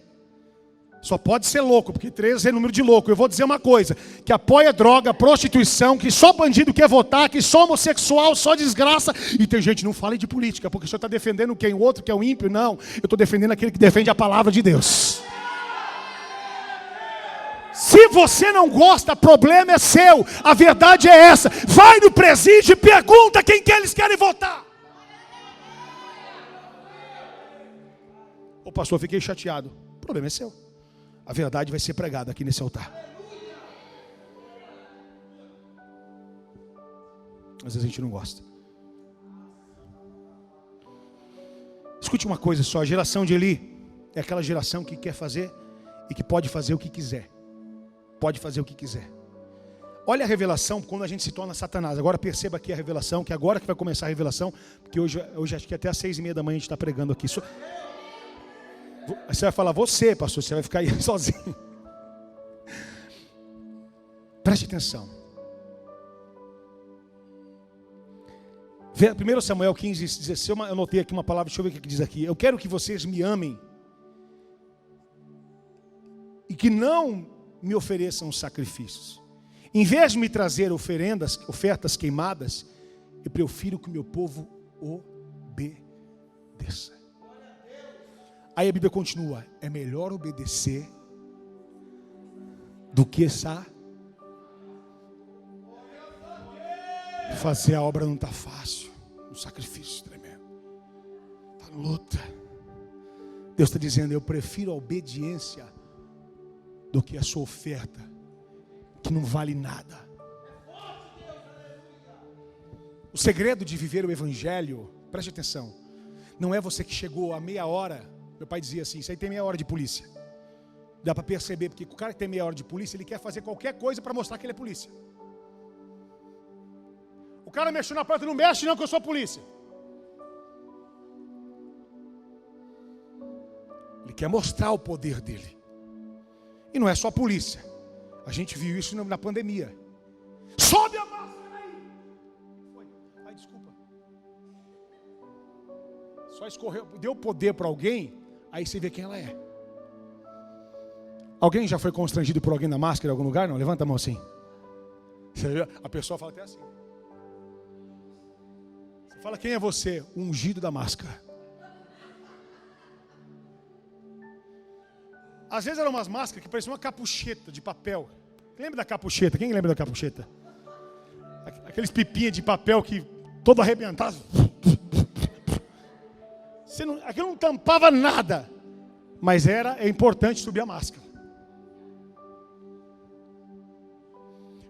Só pode ser louco, porque 13 é número de louco. Eu vou dizer uma coisa, que apoia droga, prostituição, que só bandido quer votar, que só homossexual, só desgraça. E tem gente que não fala de política, porque o senhor está defendendo quem? O outro que é o ímpio? Não, eu estou defendendo aquele que defende a palavra de Deus. Se você não gosta, problema é seu. A verdade é essa. Vai no presídio e pergunta quem que eles querem votar. Ô pastor, fiquei chateado. O problema é seu. A verdade vai ser pregada aqui nesse altar. Às vezes a gente não gosta. Escute uma coisa só. A geração de Eli é aquela geração que quer fazer e que pode fazer o que quiser. Pode fazer o que quiser. Olha a revelação quando a gente se torna Satanás. Agora perceba aqui a revelação, que agora que vai começar a revelação, porque hoje acho que até às 6:30 da manhã a gente está pregando aqui. Você vai falar, você, pastor, você vai ficar aí sozinho. Preste atenção. 1 Samuel 15:16, eu anotei aqui uma palavra, deixa eu ver o que diz aqui. Eu quero que vocês me amem e que não me ofereçam sacrifícios. Em vez de me trazer ofertas queimadas, eu prefiro que o meu povo obedeça. Aí a Bíblia continua, é melhor obedecer do que fazer a obra não está fácil, um sacrifício tremendo, está luta. Deus está dizendo, eu prefiro a obediência do que a sua oferta, que não vale nada. O segredo de viver o Evangelho, preste atenção, não é você que chegou a meia hora. Meu pai dizia assim, isso aí tem meia hora de polícia. Dá para perceber, porque o cara que tem meia hora de polícia, ele quer fazer qualquer coisa para mostrar que ele é polícia. O cara mexeu na porta, não mexe não que eu sou polícia. Ele quer mostrar o poder dele. E não é só a polícia. A gente viu isso na pandemia. Sobe a máscara aí! Ai, desculpa. Só escorreu, deu poder para alguém, aí você vê quem ela é. Alguém já foi constrangido por alguém na máscara em algum lugar? Não? Levanta a mão assim. A pessoa fala até assim. Você fala, quem é você? O ungido da máscara. Às vezes eram umas máscaras que pareciam uma capucheta de papel. Lembra da capucheta? Quem lembra da capucheta? Aqueles pipinhos de papel que todo arrebentado. Aquilo não tampava nada. Mas é importante subir a máscara.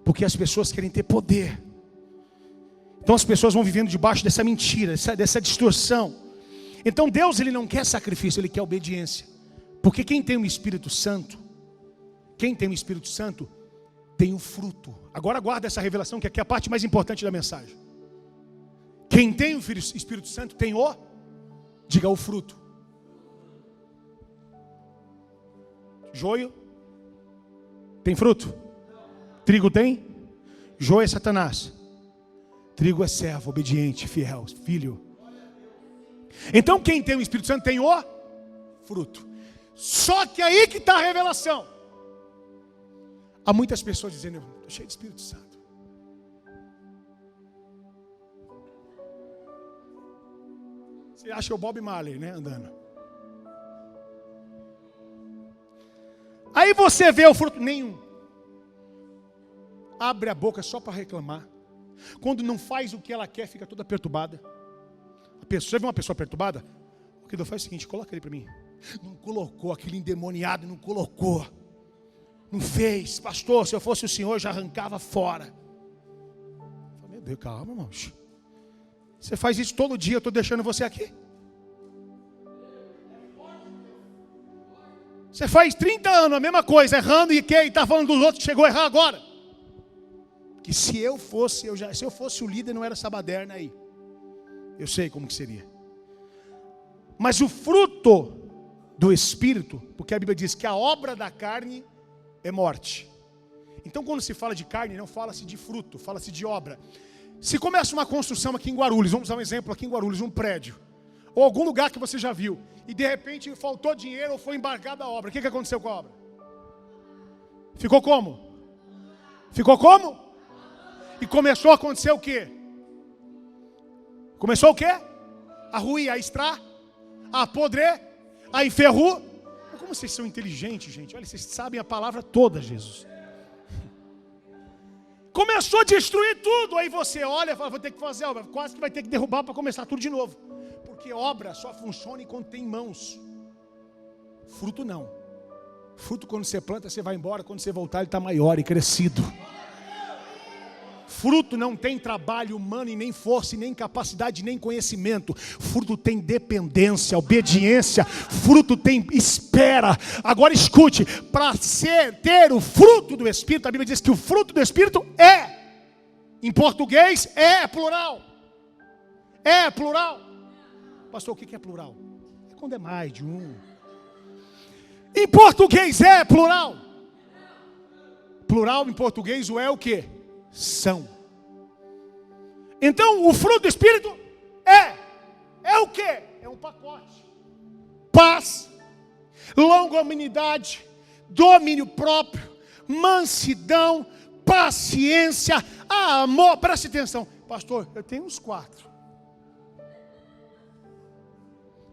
Porque as pessoas querem ter poder. Então as pessoas vão vivendo debaixo dessa mentira, dessa distorção. Então Deus, ele não quer sacrifício, ele quer obediência. Porque quem tem o Espírito Santo, tem o fruto. Agora guarda essa revelação, que aqui é a parte mais importante da mensagem. Quem tem o Espírito Santo tem diga o fruto. Joio tem fruto? Trigo tem? Joio é Satanás. Trigo é servo, obediente, fiel, filho. Então quem tem o Espírito Santo tem o fruto. Só que aí que está a revelação. Há muitas pessoas dizendo, eu estou cheio de Espírito Santo. Você acha o Bob Marley, né, andando. Aí você vê o fruto, nenhum. Abre a boca só para reclamar. Quando não faz o que ela quer, fica toda perturbada. Você vê uma pessoa perturbada? O que Deus faz é o seguinte, coloca ele para mim. Não colocou, aquele endemoniado não colocou. Não fez. Pastor, se eu fosse o senhor, já arrancava fora. Meu Deus, calma, irmãos. Você faz isso todo dia, eu estou deixando você aqui. Você faz 30 anos a mesma coisa, errando e está falando dos outros que chegou a errar agora. Que se eu fosse o líder, não era essa baderna aí. Eu sei como que seria. Mas o fruto do Espírito, porque a Bíblia diz que a obra da carne é morte. Então quando se fala de carne, não fala-se de fruto, fala-se de obra. Se começa uma construção aqui em Guarulhos, vamos usar um exemplo aqui em Guarulhos, um prédio, ou algum lugar que você já viu, e de repente faltou dinheiro ou foi embargada a obra, o que aconteceu com a obra? Ficou como? Ficou como? E começou a acontecer o quê? Começou o quê? A ruir, a estrar, a podrer, a enferrur. Como vocês são inteligentes, gente. Olha, vocês sabem a palavra toda, Jesus. Começou a destruir tudo. Aí você olha e fala, vou ter que fazer obra. Quase que vai ter que derrubar para começar tudo de novo. Porque obra só funciona enquanto tem mãos. Fruto não. Fruto quando você planta, você vai embora. Quando você voltar, ele está maior e crescido. Fruto não tem trabalho humano, e nem força, e nem capacidade, nem conhecimento. Fruto tem dependência, obediência. Fruto tem espera. Agora escute, para ter o fruto do Espírito, a Bíblia diz que o fruto do Espírito em português, é plural. É plural. Pastor, o que é plural? É quando é mais de um. Em português é plural. Plural em português, o quê? São. Então, o fruto do Espírito é o quê? É um pacote. Paz, longanimidade, domínio próprio, mansidão, paciência, amor. Preste atenção. Pastor, eu tenho uns 4.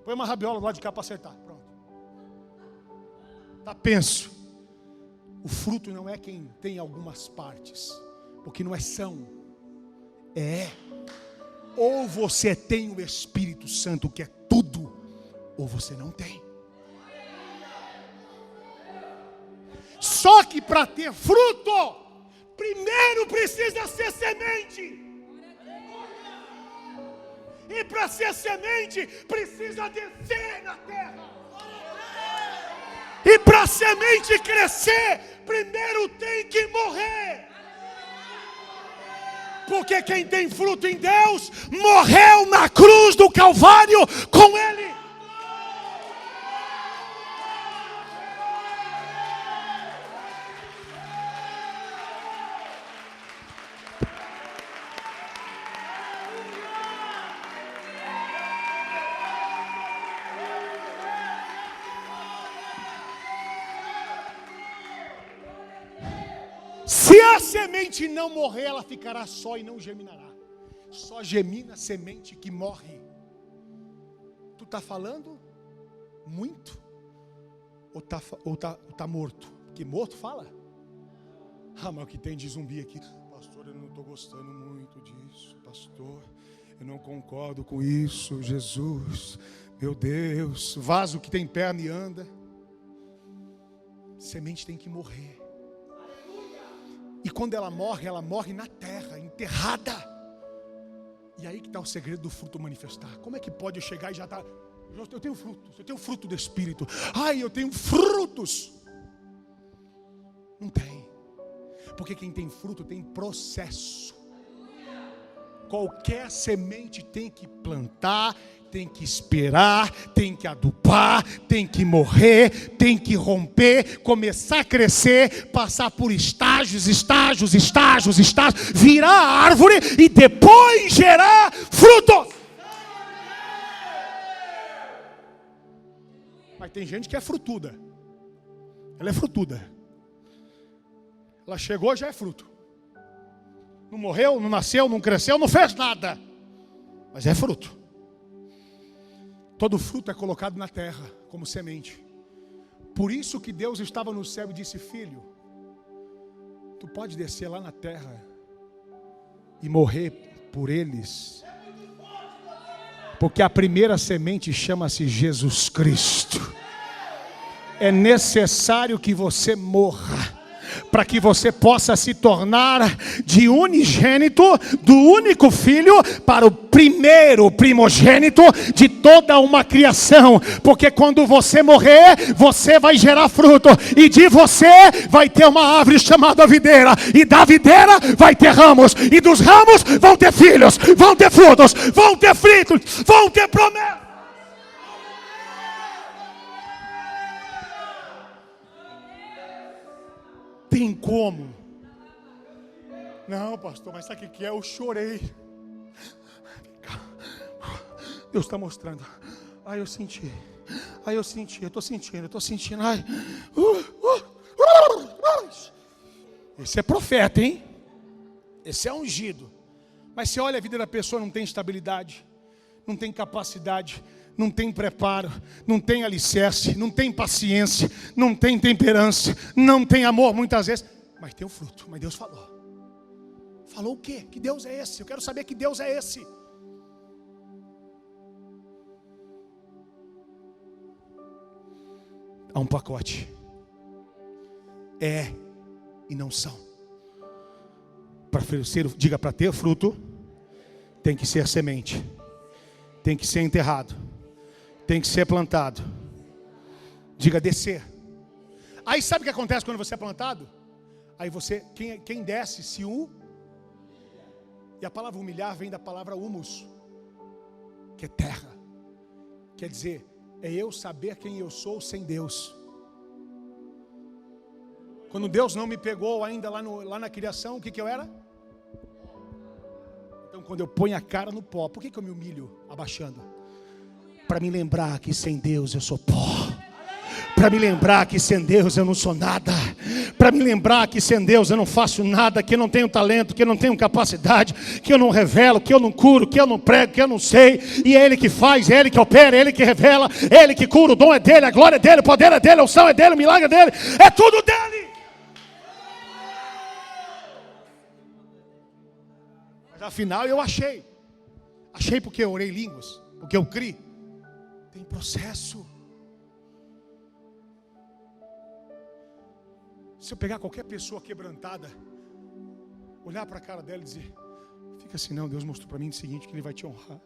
Põe uma rabiola do lado de cá para acertar. Pronto. Tá, penso. O fruto não é quem tem algumas partes, porque não é são, ou você tem o Espírito Santo, que é tudo, ou você não tem. Só que para ter fruto, primeiro precisa ser semente. E para ser semente, precisa descer na terra. E para a semente crescer, primeiro tem que morrer. Porque quem tem fruto em Deus, morreu na cruz do Calvário com Ele. Se a semente não morrer, ela ficará só e não germinará. Só germina a semente que morre. Tu está falando muito? Ou tá morto? Porque morto fala. Ah, mas o que tem de zumbi aqui? Pastor, eu não estou gostando muito disso. Pastor, eu não concordo com isso. Jesus, meu Deus. Vaso que tem perna e anda. Semente tem que morrer. E quando ela morre na terra, enterrada. E aí que está o segredo do fruto manifestar. Como é que pode eu chegar e já estar... Eu tenho frutos, eu tenho fruto do Espírito. Ai, eu tenho frutos. Não tem. Porque quem tem fruto tem processo. Qualquer semente tem que plantar, tem que esperar, tem que adubar, tem que morrer, tem que romper, começar a crescer, passar por estágios, virar árvore e depois gerar frutos. Mas tem gente que é frutuda. Ela é frutuda. Ela chegou, já é fruto. Não morreu, não nasceu, não cresceu, não fez nada. Mas é fruto. Todo fruto é colocado na terra como semente. Por isso que Deus estava no céu e disse: filho, tu pode descer lá na terra e morrer por eles. Porque a primeira semente chama-se Jesus Cristo. É necessário que você morra, para que você possa se tornar de unigênito, do único filho, para o primeiro primogênito de toda uma criação. Porque quando você morrer, você vai gerar fruto, e de você vai ter uma árvore chamada videira, e da videira vai ter ramos, e dos ramos vão ter filhos, vão ter frutos, vão ter frutos, vão ter promessas. Tem como? Não, pastor, mas sabe o que é? Eu chorei. Deus está mostrando. Ai, eu senti. Ai, eu senti. Eu estou sentindo. Ai. Esse é profeta, hein? Esse é ungido. Mas você olha a vida da pessoa, não tem estabilidade, não tem capacidade, não tem preparo, não tem alicerce, não tem paciência, não tem temperança, não tem amor muitas vezes, mas tem o fruto. Mas Deus falou. Falou o quê? Que Deus é esse? Eu quero saber que Deus é esse. Há um pacote. É e não são. diga, para ter fruto, tem que ser semente, tem que ser enterrado, tem que ser plantado. Diga, descer. Aí sabe o que acontece quando você é plantado? Aí você, quem desce se e a palavra humilhar vem da palavra humus, que é terra. Quer dizer, é eu saber quem eu sou sem Deus. Quando Deus não me pegou ainda lá na criação, o que eu era? Então quando eu ponho a cara no pó, por que eu me humilho abaixando? Para me lembrar que sem Deus eu sou pó. Para me lembrar que sem Deus eu não sou nada. Para me lembrar que sem Deus eu não faço nada, que eu não tenho talento, que eu não tenho capacidade, que eu não revelo, que eu não curo, que eu não prego, que eu não sei. E é Ele que faz, é Ele que opera, é Ele que revela, é Ele que cura, o dom é dEle, a glória é dEle, o poder é dEle, a unção é dEle, o milagre é dEle, é tudo dEle. Mas afinal eu achei porque eu orei em línguas, porque eu criei. Tem processo. Se eu pegar qualquer pessoa quebrantada, olhar para a cara dela e dizer, fica assim, não, Deus mostrou para mim o seguinte, que Ele vai te honrar.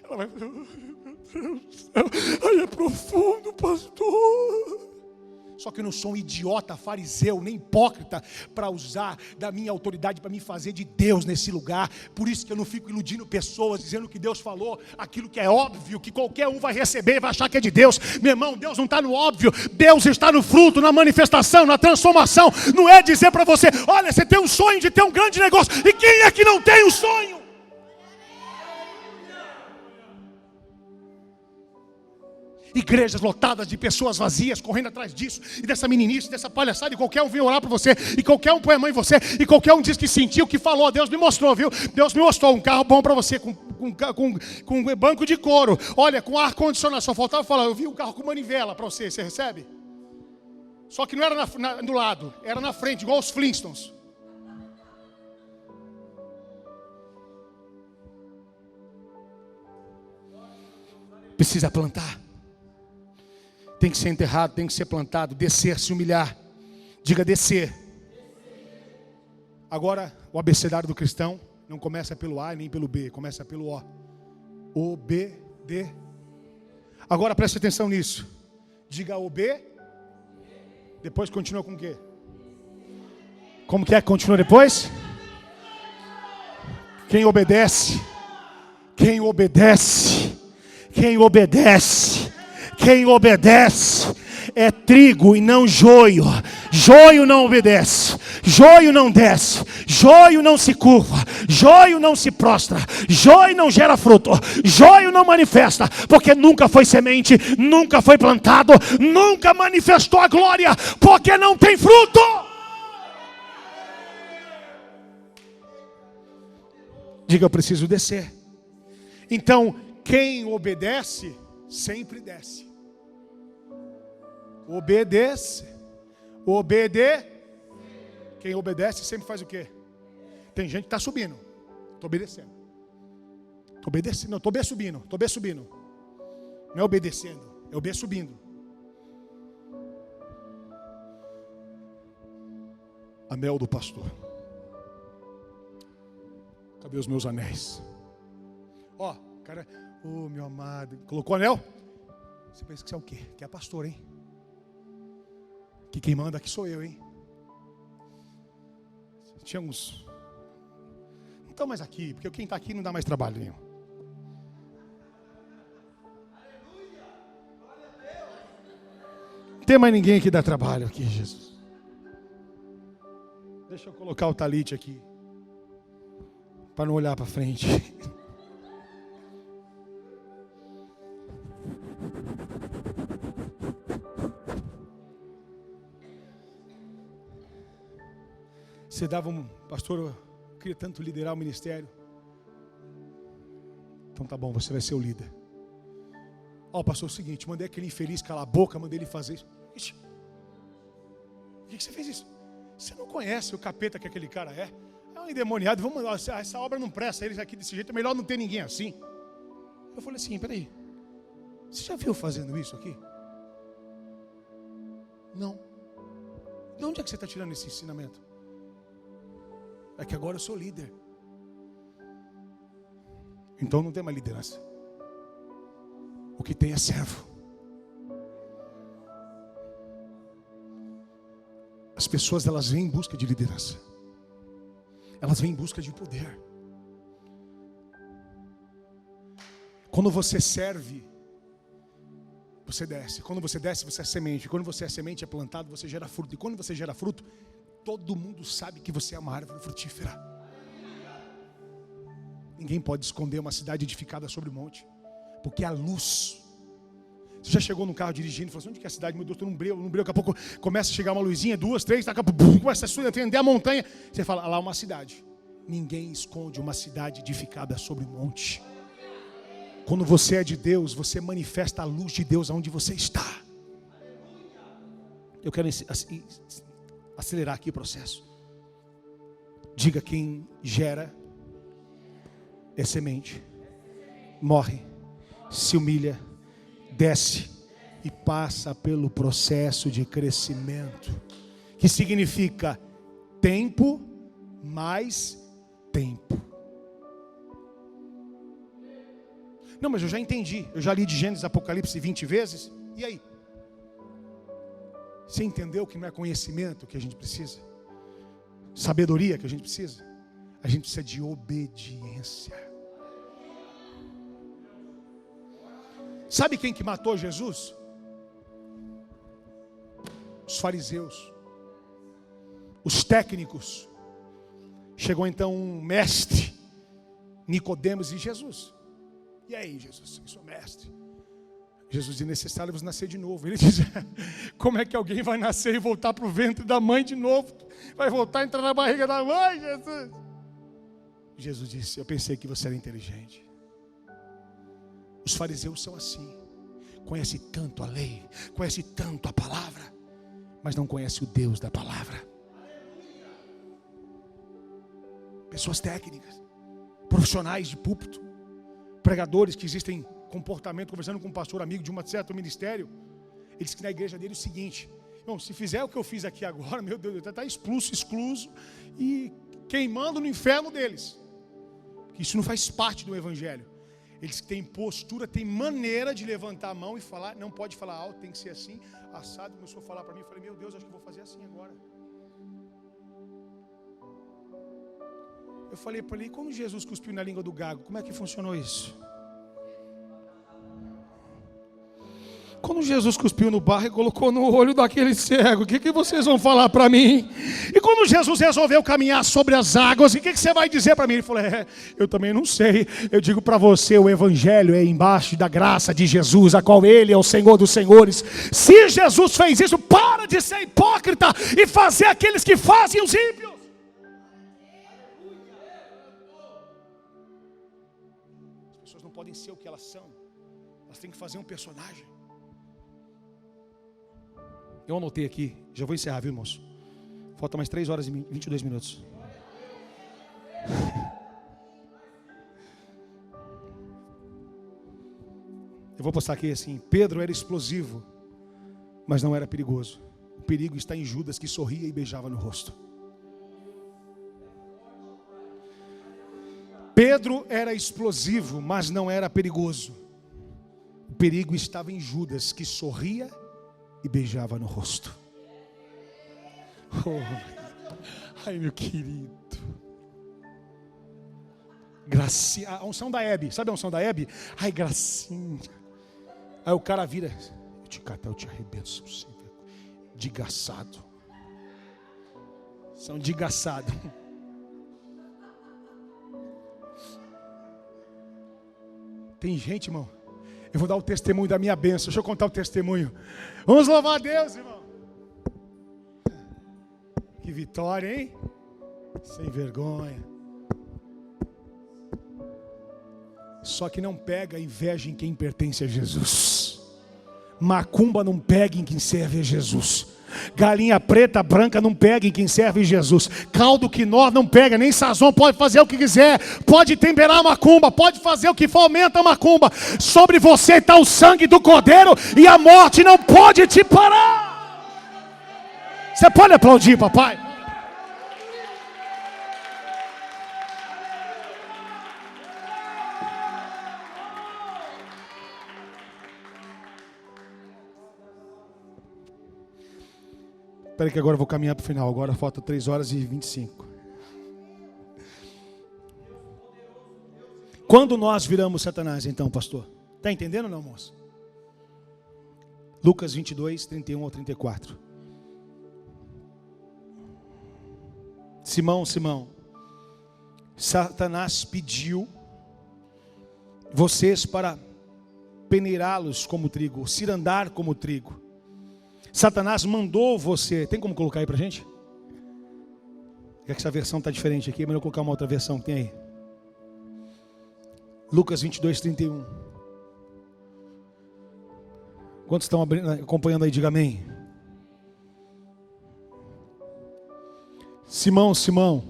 Ela vai falar, meu Deus do céu, aí é profundo, pastor. Só que eu não sou um idiota, fariseu, nem hipócrita, para usar da minha autoridade para me fazer de Deus nesse lugar. Por isso que eu não fico iludindo pessoas, dizendo que Deus falou, aquilo que é óbvio, que qualquer um vai receber e vai achar que é de Deus. Meu irmão, Deus não está no óbvio, Deus está no fruto, na manifestação, na transformação. Não é dizer para você, olha, você tem um sonho de ter um grande negócio, e quem é que não tem um sonho? Igrejas lotadas de pessoas vazias, correndo atrás disso, e dessa meninice, dessa palhaçada, e qualquer um vem orar por você, e qualquer um põe a mão em você, e qualquer um diz que sentiu, que falou. Deus me mostrou, viu? Deus me mostrou um carro bom para você, com banco de couro, olha, com ar-condicionado, só faltava falar, eu vi um carro com manivela para você, você recebe? Só que não era do lado, era na frente, igual os Flintstones. Precisa plantar. Tem que ser enterrado, tem que ser plantado, descer, se humilhar. Diga, descer. Agora, o abecedário do cristão não começa pelo A nem pelo B, começa pelo O. O, B, D. Agora preste atenção nisso. Diga o B. Depois continua com o quê? Como que continua depois? Quem obedece? Quem obedece? Quem obedece? Quem obedece é trigo e não joio. Joio não obedece, joio não desce, joio não se curva, joio não se prostra, joio não gera fruto, joio não manifesta, porque nunca foi semente, nunca foi plantado, nunca manifestou a glória, porque não tem fruto. Diga, eu preciso descer. Então, quem obedece sempre desce. Obedece. Quem obedece sempre faz o quê? Tem gente que está subindo. Estou obedecendo. Estou obedecendo. Não, estou bem subindo. Estou bem subindo. Não é obedecendo, é o bem subindo. Anel do pastor. Cadê os meus anéis? Ó, cara, meu amado. Colocou anel? Você pensa que você é o quê? Que é pastor, hein? Que quem manda aqui sou eu, hein? Tinha uns... Não estão mais aqui, porque quem está aqui não dá mais trabalho nenhum. Não tem mais ninguém que dá trabalho aqui, Jesus. Deixa eu colocar o talite aqui, para não olhar para frente. Você dava pastor, eu queria tanto liderar o ministério. Então tá bom, você vai ser o líder. Ó, pastor, é o seguinte, mandei aquele infeliz calar a boca, mandei ele fazer isso. Ixi, por que você fez isso? Você não conhece o capeta que aquele cara é? É um endemoniado, vamos, essa obra não presta, eles aqui desse jeito, é melhor não ter ninguém assim. Eu falei assim, peraí, você já viu fazendo isso aqui? Não. De onde é que você está tirando esse ensinamento? É que agora eu sou líder. Então não tem mais liderança. O que tem é servo. As pessoas, elas vêm em busca de liderança. Elas vêm em busca de poder. Quando você serve, você desce. Quando você desce, você é semente. Quando você é semente, é plantado, você gera fruto. E quando você gera fruto, todo mundo sabe que você é uma árvore frutífera. Ninguém pode esconder uma cidade edificada sobre o monte, porque a luz. Você já chegou no carro dirigindo e falou assim: onde que é a cidade? Meu Deus, estou num breu. Daqui a pouco começa a chegar uma luzinha, 2, 3, daqui a pouco começa a acender a montanha. Você fala: lá é uma cidade. Ninguém esconde uma cidade edificada sobre o monte. Quando você é de Deus, você manifesta a luz de Deus aonde você está. Eu quero acelerar aqui o processo. Diga: quem gera é semente, morre, se humilha, desce e passa pelo processo de crescimento, que significa tempo mais tempo. Não, mas eu já entendi. Eu já li de Gênesis, Apocalipse 20 vezes. E aí? Você entendeu que não é conhecimento que a gente precisa? Sabedoria que a gente precisa? A gente precisa de obediência. Sabe quem que matou Jesus? Os fariseus. Os técnicos. Chegou então um mestre, Nicodemos, e Jesus: e aí, Jesus, eu sou mestre. Jesus diz: necessário-vos nascer de novo. Ele diz: como é que alguém vai nascer e voltar para o ventre da mãe de novo? Vai voltar a entrar na barriga da mãe, Jesus? Jesus disse: eu pensei que você era inteligente. Os fariseus são assim. Conhece tanto a lei, conhece tanto a palavra, mas não conhece o Deus da palavra. Pessoas técnicas, profissionais de púlpito, pregadores que existem comportamento, conversando com um pastor amigo de um certo ministério. Ele disse que na igreja dele é o seguinte: irmão, se fizer o que eu fiz aqui agora, meu Deus, está excluso e queimando no inferno deles. Isso não faz parte do evangelho. Eles têm postura, têm maneira de levantar a mão e falar. Não pode falar alto, tem que ser assim, assado. Começou a falar para mim, eu falei: meu Deus, acho que vou fazer assim agora. Eu falei para ele: como Jesus cuspiu na língua do gago? Como é que funcionou isso? Quando Jesus cuspiu no barro e colocou no olho daquele cego, o que vocês vão falar para mim? E quando Jesus resolveu caminhar sobre as águas, o que você vai dizer para mim? Ele falou: eu também não sei. Eu digo para você, o evangelho é embaixo da graça de Jesus, a qual Ele é o Senhor dos senhores. Se Jesus fez isso, para de ser hipócrita e fazer aqueles que fazem os ímpios. As pessoas não podem ser o que elas são. Elas têm que fazer um personagem. Eu anotei aqui, já vou encerrar, viu, irmãos? Falta mais 3 horas e 22 minutos. Eu vou postar aqui assim: Pedro era explosivo, mas não era perigoso. O perigo está em Judas, que sorria e beijava no rosto. Pedro era explosivo, mas não era perigoso. O perigo estava em Judas, que sorria e beijava no rosto. Ai, meu querido. Gracinha, a unção da Hebe. Sabe a unção da Hebe? Ai, gracinha. Aí o cara vira: eu te catar, eu te arrebento. Digaçado. São digaçado. Tem gente, irmão. Eu vou dar o testemunho da minha bênção. Deixa eu contar o testemunho. Vamos louvar a Deus, irmão. Que vitória, hein? Sem vergonha. Só que não pega inveja em quem pertence a Jesus. Macumba não pega em quem serve a Jesus. Galinha preta, branca não pega em quem serve Jesus. Caldo quinó não pega, nem sazon. Pode fazer o que quiser, pode temperar a macumba, pode fazer o que fomenta a macumba. Sobre você está o sangue do Cordeiro, e a morte não pode te parar. Você pode aplaudir, papai? Espera que agora eu vou caminhar para o final. Agora falta 3 horas e 25. Quando nós viramos Satanás, então, pastor? Está entendendo ou não, moço? Lucas 22, 31 ao 34. Simão, Simão, Satanás pediu vocês para peneirá-los como trigo, cirandar como trigo. Satanás mandou você. Tem como colocar aí pra gente? É que essa versão está diferente aqui, é melhor colocar uma outra versão que tem aí. Lucas 22, 31. Quantos estão acompanhando aí? Diga amém. Simão, Simão,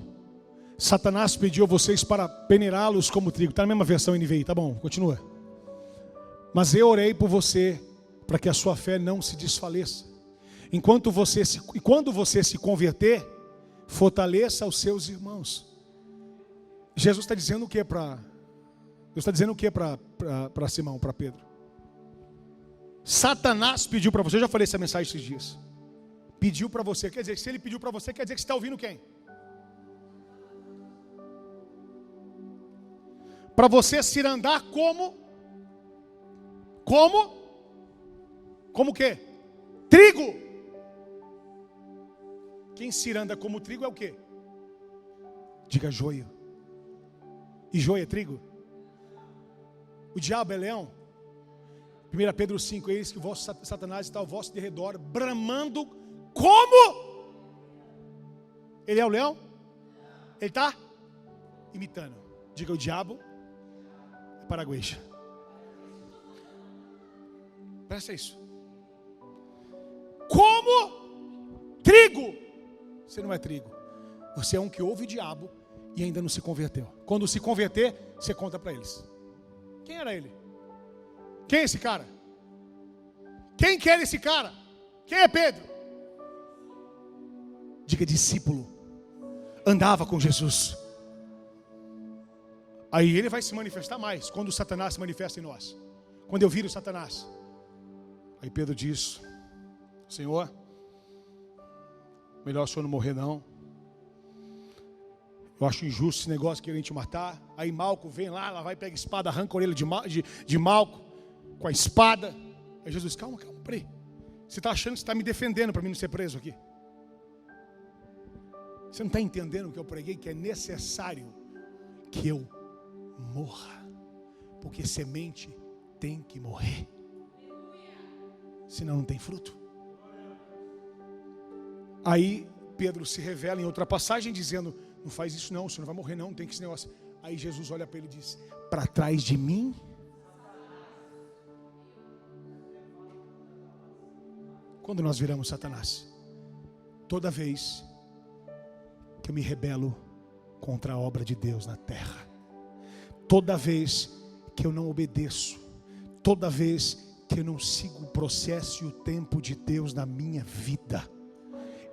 Satanás pediu a vocês para peneirá-los como trigo. Está na mesma versão NVI, tá bom, continua. Mas eu orei por você, para que a sua fé não se desfaleça. E quando você se converter, fortaleça os seus irmãos. Jesus está dizendo o que para... Deus está dizendo o que para Simão, para Pedro? Satanás pediu para você, eu já falei essa mensagem esses dias. Pediu para você, quer dizer, se ele pediu para você, quer dizer que você está ouvindo quem? Para você cirandar como o quê? Trigo. Quem ciranda como trigo é o quê? Diga joio. E joio é trigo? O diabo é leão? 1 Pedro 5, eis que o vosso Satanás está ao vosso derredor, bramando como? Ele é o leão? Ele está imitando. Diga, o diabo é paraguaia. Presta isso. Como trigo. Você não é trigo. Você é um que ouve o diabo e ainda não se converteu. Quando se converter, você conta para eles. Quem era ele? Quem é esse cara? Quem que era esse cara? Quem é Pedro? Diga, discípulo. Andava com Jesus. Aí ele vai se manifestar mais quando o Satanás se manifesta em nós. Quando eu viro Satanás. Aí Pedro diz: Senhor, melhor o senhor não morrer não. Eu acho injusto esse negócio de querem te matar. Aí Malco vem lá vai, pega a espada, arranca a orelha de Malco com a espada. Aí Jesus, calma, peraí. Você está achando que você está me defendendo para mim não ser preso aqui? Você não está entendendo o que eu preguei? Que é necessário que eu morra. Porque semente tem que morrer. Senão não tem fruto. Aí Pedro se revela em outra passagem dizendo: não faz isso não, você não vai morrer não, tem que esse negócio. Aí Jesus olha para ele e diz: para trás de mim. Quando nós viramos Satanás? Toda vez que eu me rebelo contra a obra de Deus na terra. Toda vez que eu não obedeço. Toda vez que eu não sigo o processo e o tempo de Deus na minha vida.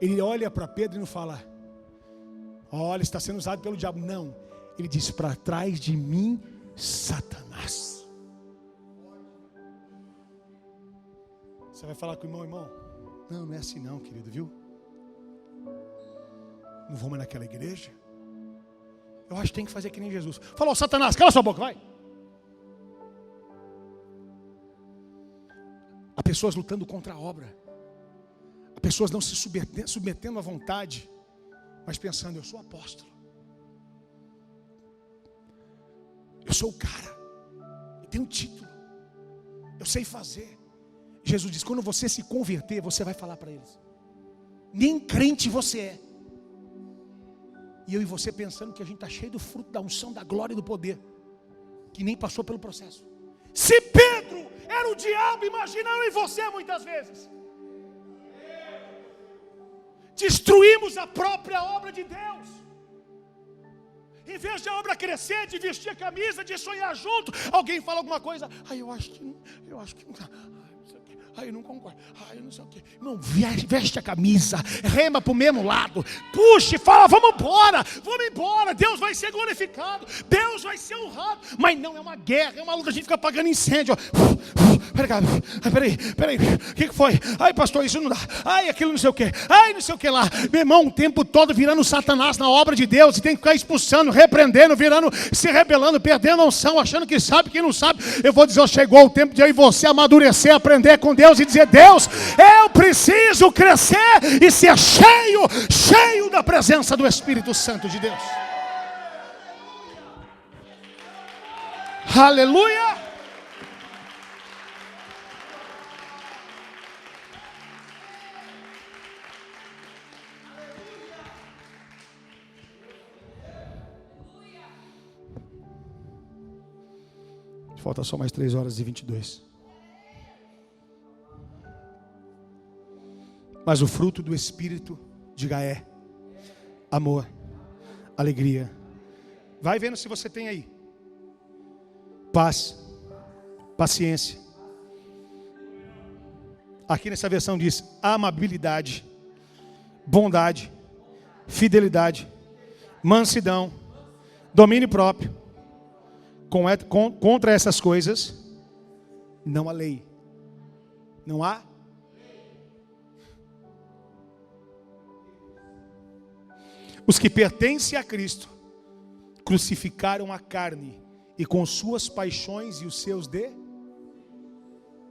Ele olha para Pedro e não fala: olha, está sendo usado pelo diabo. Não, ele diz: para trás de mim, Satanás. Você vai falar com o irmão: não, não é assim não, querido, viu? Não vou mais naquela igreja. Eu acho que tem que fazer que nem Jesus. Falou: Satanás, cala sua boca, vai. Há pessoas lutando contra a obra. Há pessoas não se submetendo à vontade, mas pensando: eu sou apóstolo, eu sou o cara, eu tenho um título, eu sei fazer. Jesus diz: quando você se converter, você vai falar para eles: nem crente você é. E eu e você pensando que a gente está cheio do fruto da unção, da glória e do poder, que nem passou pelo processo. Se Pedro era o diabo, imagina eu e você muitas vezes. Destruímos a própria obra de Deus. Em vez de a obra crescer, de vestir a camisa, de sonhar junto, alguém fala alguma coisa: eu acho que Eu não concordo. Eu não sei o quê. Irmão, veste a camisa, rema para o mesmo lado, puxa e fala, vamos embora, Deus vai ser glorificado, Deus vai ser honrado. Mas não, é uma guerra, é uma luta, a gente fica apagando incêndio. Peraí, o que foi? Pastor, isso não dá. Aquilo não sei o quê. Não sei o que lá. Meu irmão, o tempo todo virando Satanás na obra de Deus, e tem que ficar expulsando, repreendendo, virando, se rebelando, perdendo a unção, achando que sabe, que não sabe. Eu vou dizer, chegou o tempo de eu e você amadurecer, aprender com Deus e dizer, Deus, eu preciso crescer e ser cheio da presença do Espírito Santo de Deus. Aleluia! Falta só mais 3h22. Mas o fruto do Espírito, diga, é amor, alegria. Vai vendo se você tem aí. Paz, paciência. Aqui nessa versão diz amabilidade, bondade, fidelidade, mansidão, domínio próprio. Contra essas coisas não há lei. Não há. Os que pertencem a Cristo crucificaram a carne e com suas paixões e os seus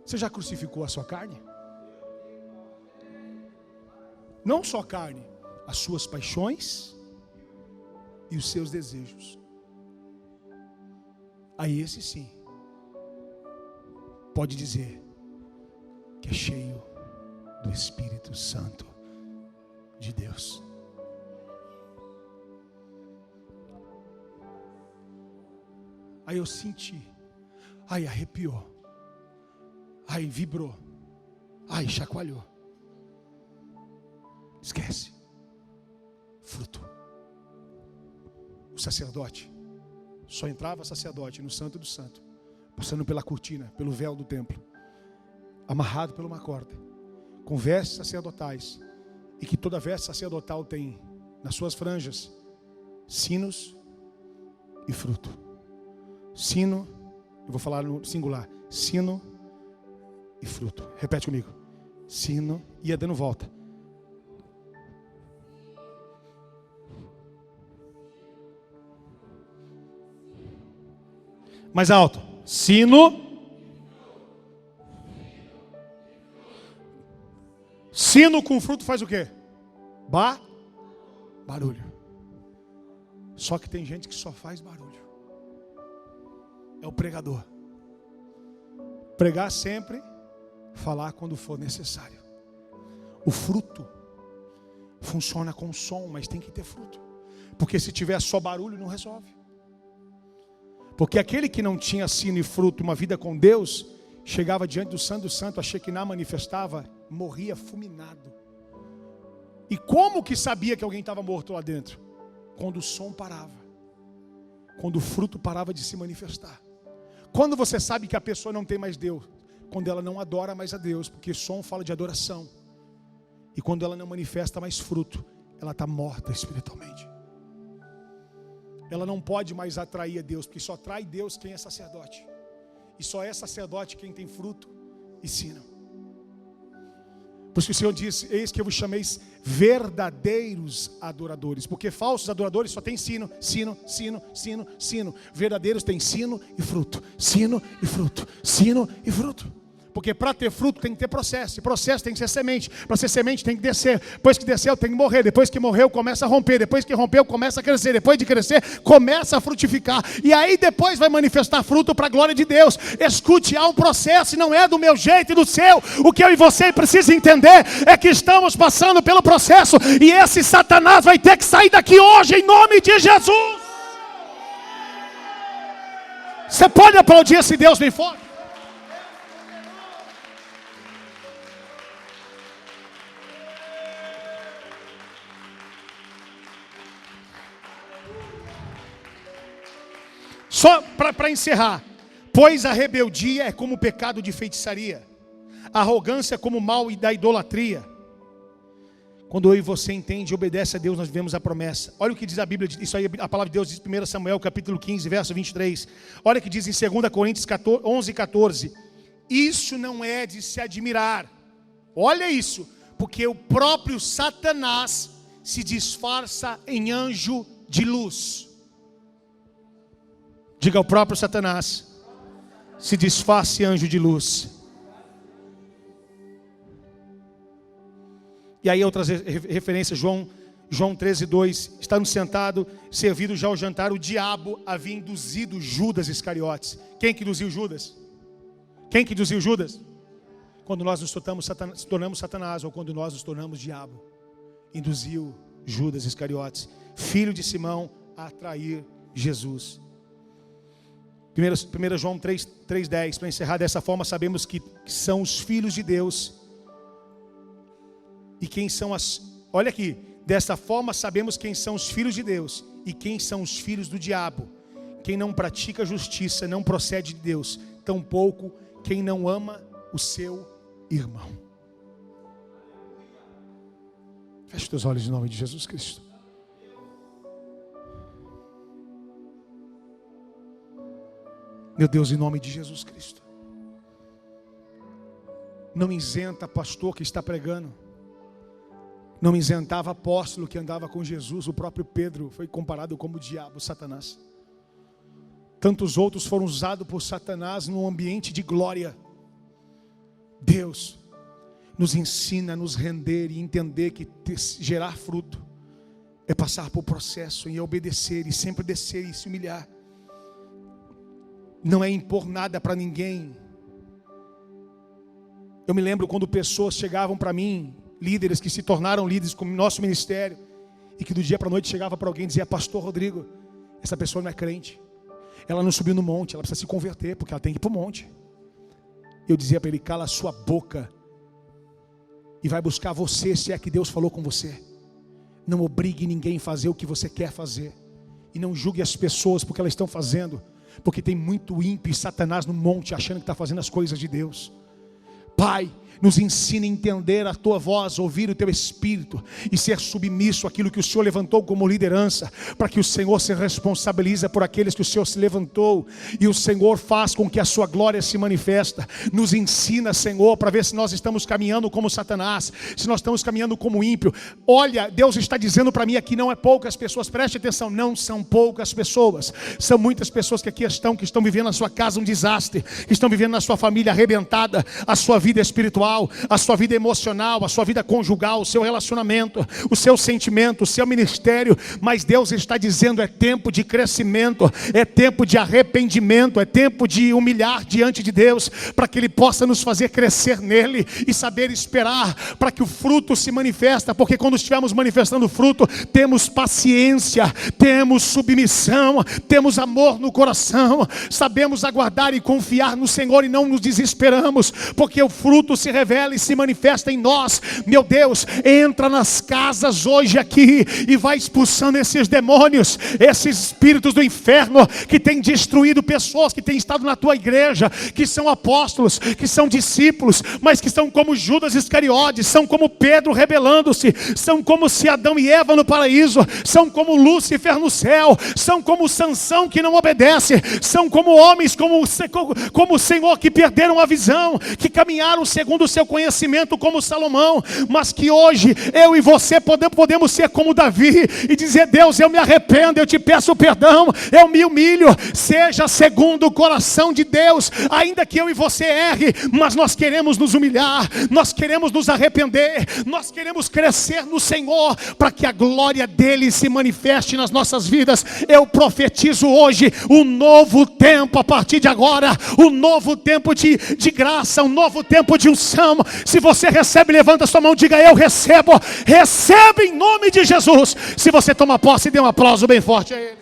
Você já crucificou a sua carne? Não só a carne, as suas paixões e os seus desejos. Aí esse sim pode dizer que é cheio do Espírito Santo de Deus. Aí eu senti, arrepiou, vibrou, chacoalhou. Esquece. Fruto. O sacerdote, só entrava sacerdote no Santo do Santo, passando pela cortina, pelo véu do templo, amarrado por uma corda, com vestes sacerdotais, e que toda veste sacerdotal tem nas suas franjas sinos e fruto. Sino, eu vou falar no singular, sino e fruto. Repete comigo. Sino, ia dando volta. Mais alto. Sino. Sino com fruto faz o quê? Barulho. Só que tem gente que só faz barulho. É o pregador. Pregar sempre, falar quando for necessário. O fruto funciona com som, mas tem que ter fruto. Porque se tiver só barulho, não resolve. Porque aquele que não tinha sino e fruto, uma vida com Deus, chegava diante do Santo, a Shekinah manifestava, morria fulminado. E como que sabia que alguém estava morto lá dentro? Quando o som parava. Quando o fruto parava de se manifestar. Quando você sabe que a pessoa não tem mais Deus? Quando ela não adora mais a Deus, porque som fala de adoração. E quando ela não manifesta mais fruto, ela está morta espiritualmente. Ela não pode mais atrair a Deus, porque só atrai Deus quem é sacerdote. E só é sacerdote quem tem fruto e sino. Por isso que o Senhor disse, eis que eu vos chameis verdadeiros adoradores. Porque falsos adoradores só tem sino. Verdadeiros tem sino e fruto. Sino e fruto. Sino e fruto. Porque para ter fruto tem que ter processo. E processo tem que ser semente. Para ser semente tem que descer. Depois que desceu tem que morrer. Depois que morreu começa a romper. Depois que rompeu começa a crescer. Depois de crescer começa a frutificar. E aí depois vai manifestar fruto para a glória de Deus. Escute, há um processo e não é do meu jeito e do seu. O que eu e você precisam entender é que estamos passando pelo processo. E esse Satanás vai ter que sair daqui hoje em nome de Jesus. Você pode aplaudir esse Deus bem forte? Só para encerrar. Pois a rebeldia é como o pecado de feitiçaria. A arrogância como mal e da idolatria. Quando eu e você entende e obedece a Deus, nós vivemos a promessa. Olha o que diz a Bíblia, isso aí a palavra de Deus diz em 1 Samuel capítulo 15, verso 23. Olha o que diz em 2 Coríntios 11, 14. Isso não é de se admirar. Olha isso, porque o próprio Satanás se disfarça em anjo de luz. Diga, o próprio Satanás se disfarça em anjo de luz. E aí outras referências, João 13, 2, estando sentado, servido já ao jantar, o diabo havia induzido Judas Iscariotes. Quem que induziu Judas? Quem que induziu Judas? Quando nós nos tornamos Satanás, ou quando nós nos tornamos diabo. Induziu Judas Iscariotes, filho de Simão, a atrair Jesus. 1 João 3:10, para encerrar dessa forma, sabemos que são os filhos de Deus. E quem são olha aqui, dessa forma sabemos quem são os filhos de Deus e quem são os filhos do diabo. Quem não pratica justiça não procede de Deus, tampouco quem não ama o seu irmão. Feche os teus olhos em nome de Jesus Cristo. Meu Deus, em nome de Jesus Cristo. Não isenta pastor que está pregando. Não isentava apóstolo que andava com Jesus. O próprio Pedro foi comparado como o diabo, Satanás. Tantos outros foram usados por Satanás num ambiente de glória. Deus nos ensina a nos render e entender que gerar fruto é passar por processo, e obedecer, e sempre descer e se humilhar. Não é impor nada para ninguém. Eu me lembro quando pessoas chegavam para mim, líderes que se tornaram líderes como nosso ministério, e que do dia para a noite chegava para alguém e dizia: pastor Rodrigo, essa pessoa não é crente, ela não subiu no monte, ela precisa se converter, porque ela tem que ir para o monte. Eu dizia para ele: cala a sua boca e vai buscar você, se é que Deus falou com você. Não obrigue ninguém a fazer o que você quer fazer, e não julgue as pessoas porque elas estão fazendo, porque tem muito ímpio e Satanás no monte achando que está fazendo as coisas de Deus. Pai, nos ensina a entender a tua voz, ouvir o teu espírito e ser submisso àquilo que o Senhor levantou como liderança, para que o Senhor se responsabilize por aqueles que o Senhor se levantou, e o Senhor faz com que a sua glória se manifesta. Nos ensina, Senhor, para ver se nós estamos caminhando como Satanás, se nós estamos caminhando como ímpio. Olha, Deus está dizendo para mim aqui, não é poucas pessoas, preste atenção, não são poucas pessoas, são muitas pessoas que aqui estão, que estão vivendo na sua casa um desastre, que estão vivendo na sua família arrebentada, a sua vida espiritual, a sua vida emocional, a sua vida conjugal, o seu relacionamento, o seu sentimento, o seu ministério. Mas Deus está dizendo: é tempo de crescimento, é tempo de arrependimento, é tempo de humilhar diante de Deus, para que Ele possa nos fazer crescer nele e saber esperar para que o fruto se manifesta. Porque quando estivermos manifestando o fruto, temos paciência, temos submissão, temos amor no coração, sabemos aguardar e confiar no Senhor e não nos desesperamos, porque o fruto se revela e se manifesta em nós. Meu Deus, entra nas casas hoje aqui e vai expulsando esses demônios, esses espíritos do inferno que têm destruído pessoas que têm estado na tua igreja, que são apóstolos, que são discípulos, mas que são como Judas Iscariotes, são como Pedro rebelando-se, são como se Adão e Eva no paraíso, são como Lúcifer no céu, são como Sansão que não obedece, são como homens como o Senhor, que perderam a visão, que caminharam segundo o seu conhecimento como Salomão, mas que hoje eu e você podemos ser como Davi e dizer: Deus, eu me arrependo, eu te peço perdão, eu me humilho. Seja segundo o coração de Deus, ainda que eu e você erre, mas nós queremos nos humilhar, nós queremos nos arrepender, nós queremos crescer no Senhor, para que a glória dele se manifeste nas nossas vidas. Eu profetizo hoje um novo tempo a partir de agora, um novo tempo de graça, um novo tempo de unção. Se você recebe, levanta sua mão, diga: eu recebo. Recebe em nome de Jesus. Se você toma posse, dê um aplauso bem forte a Ele.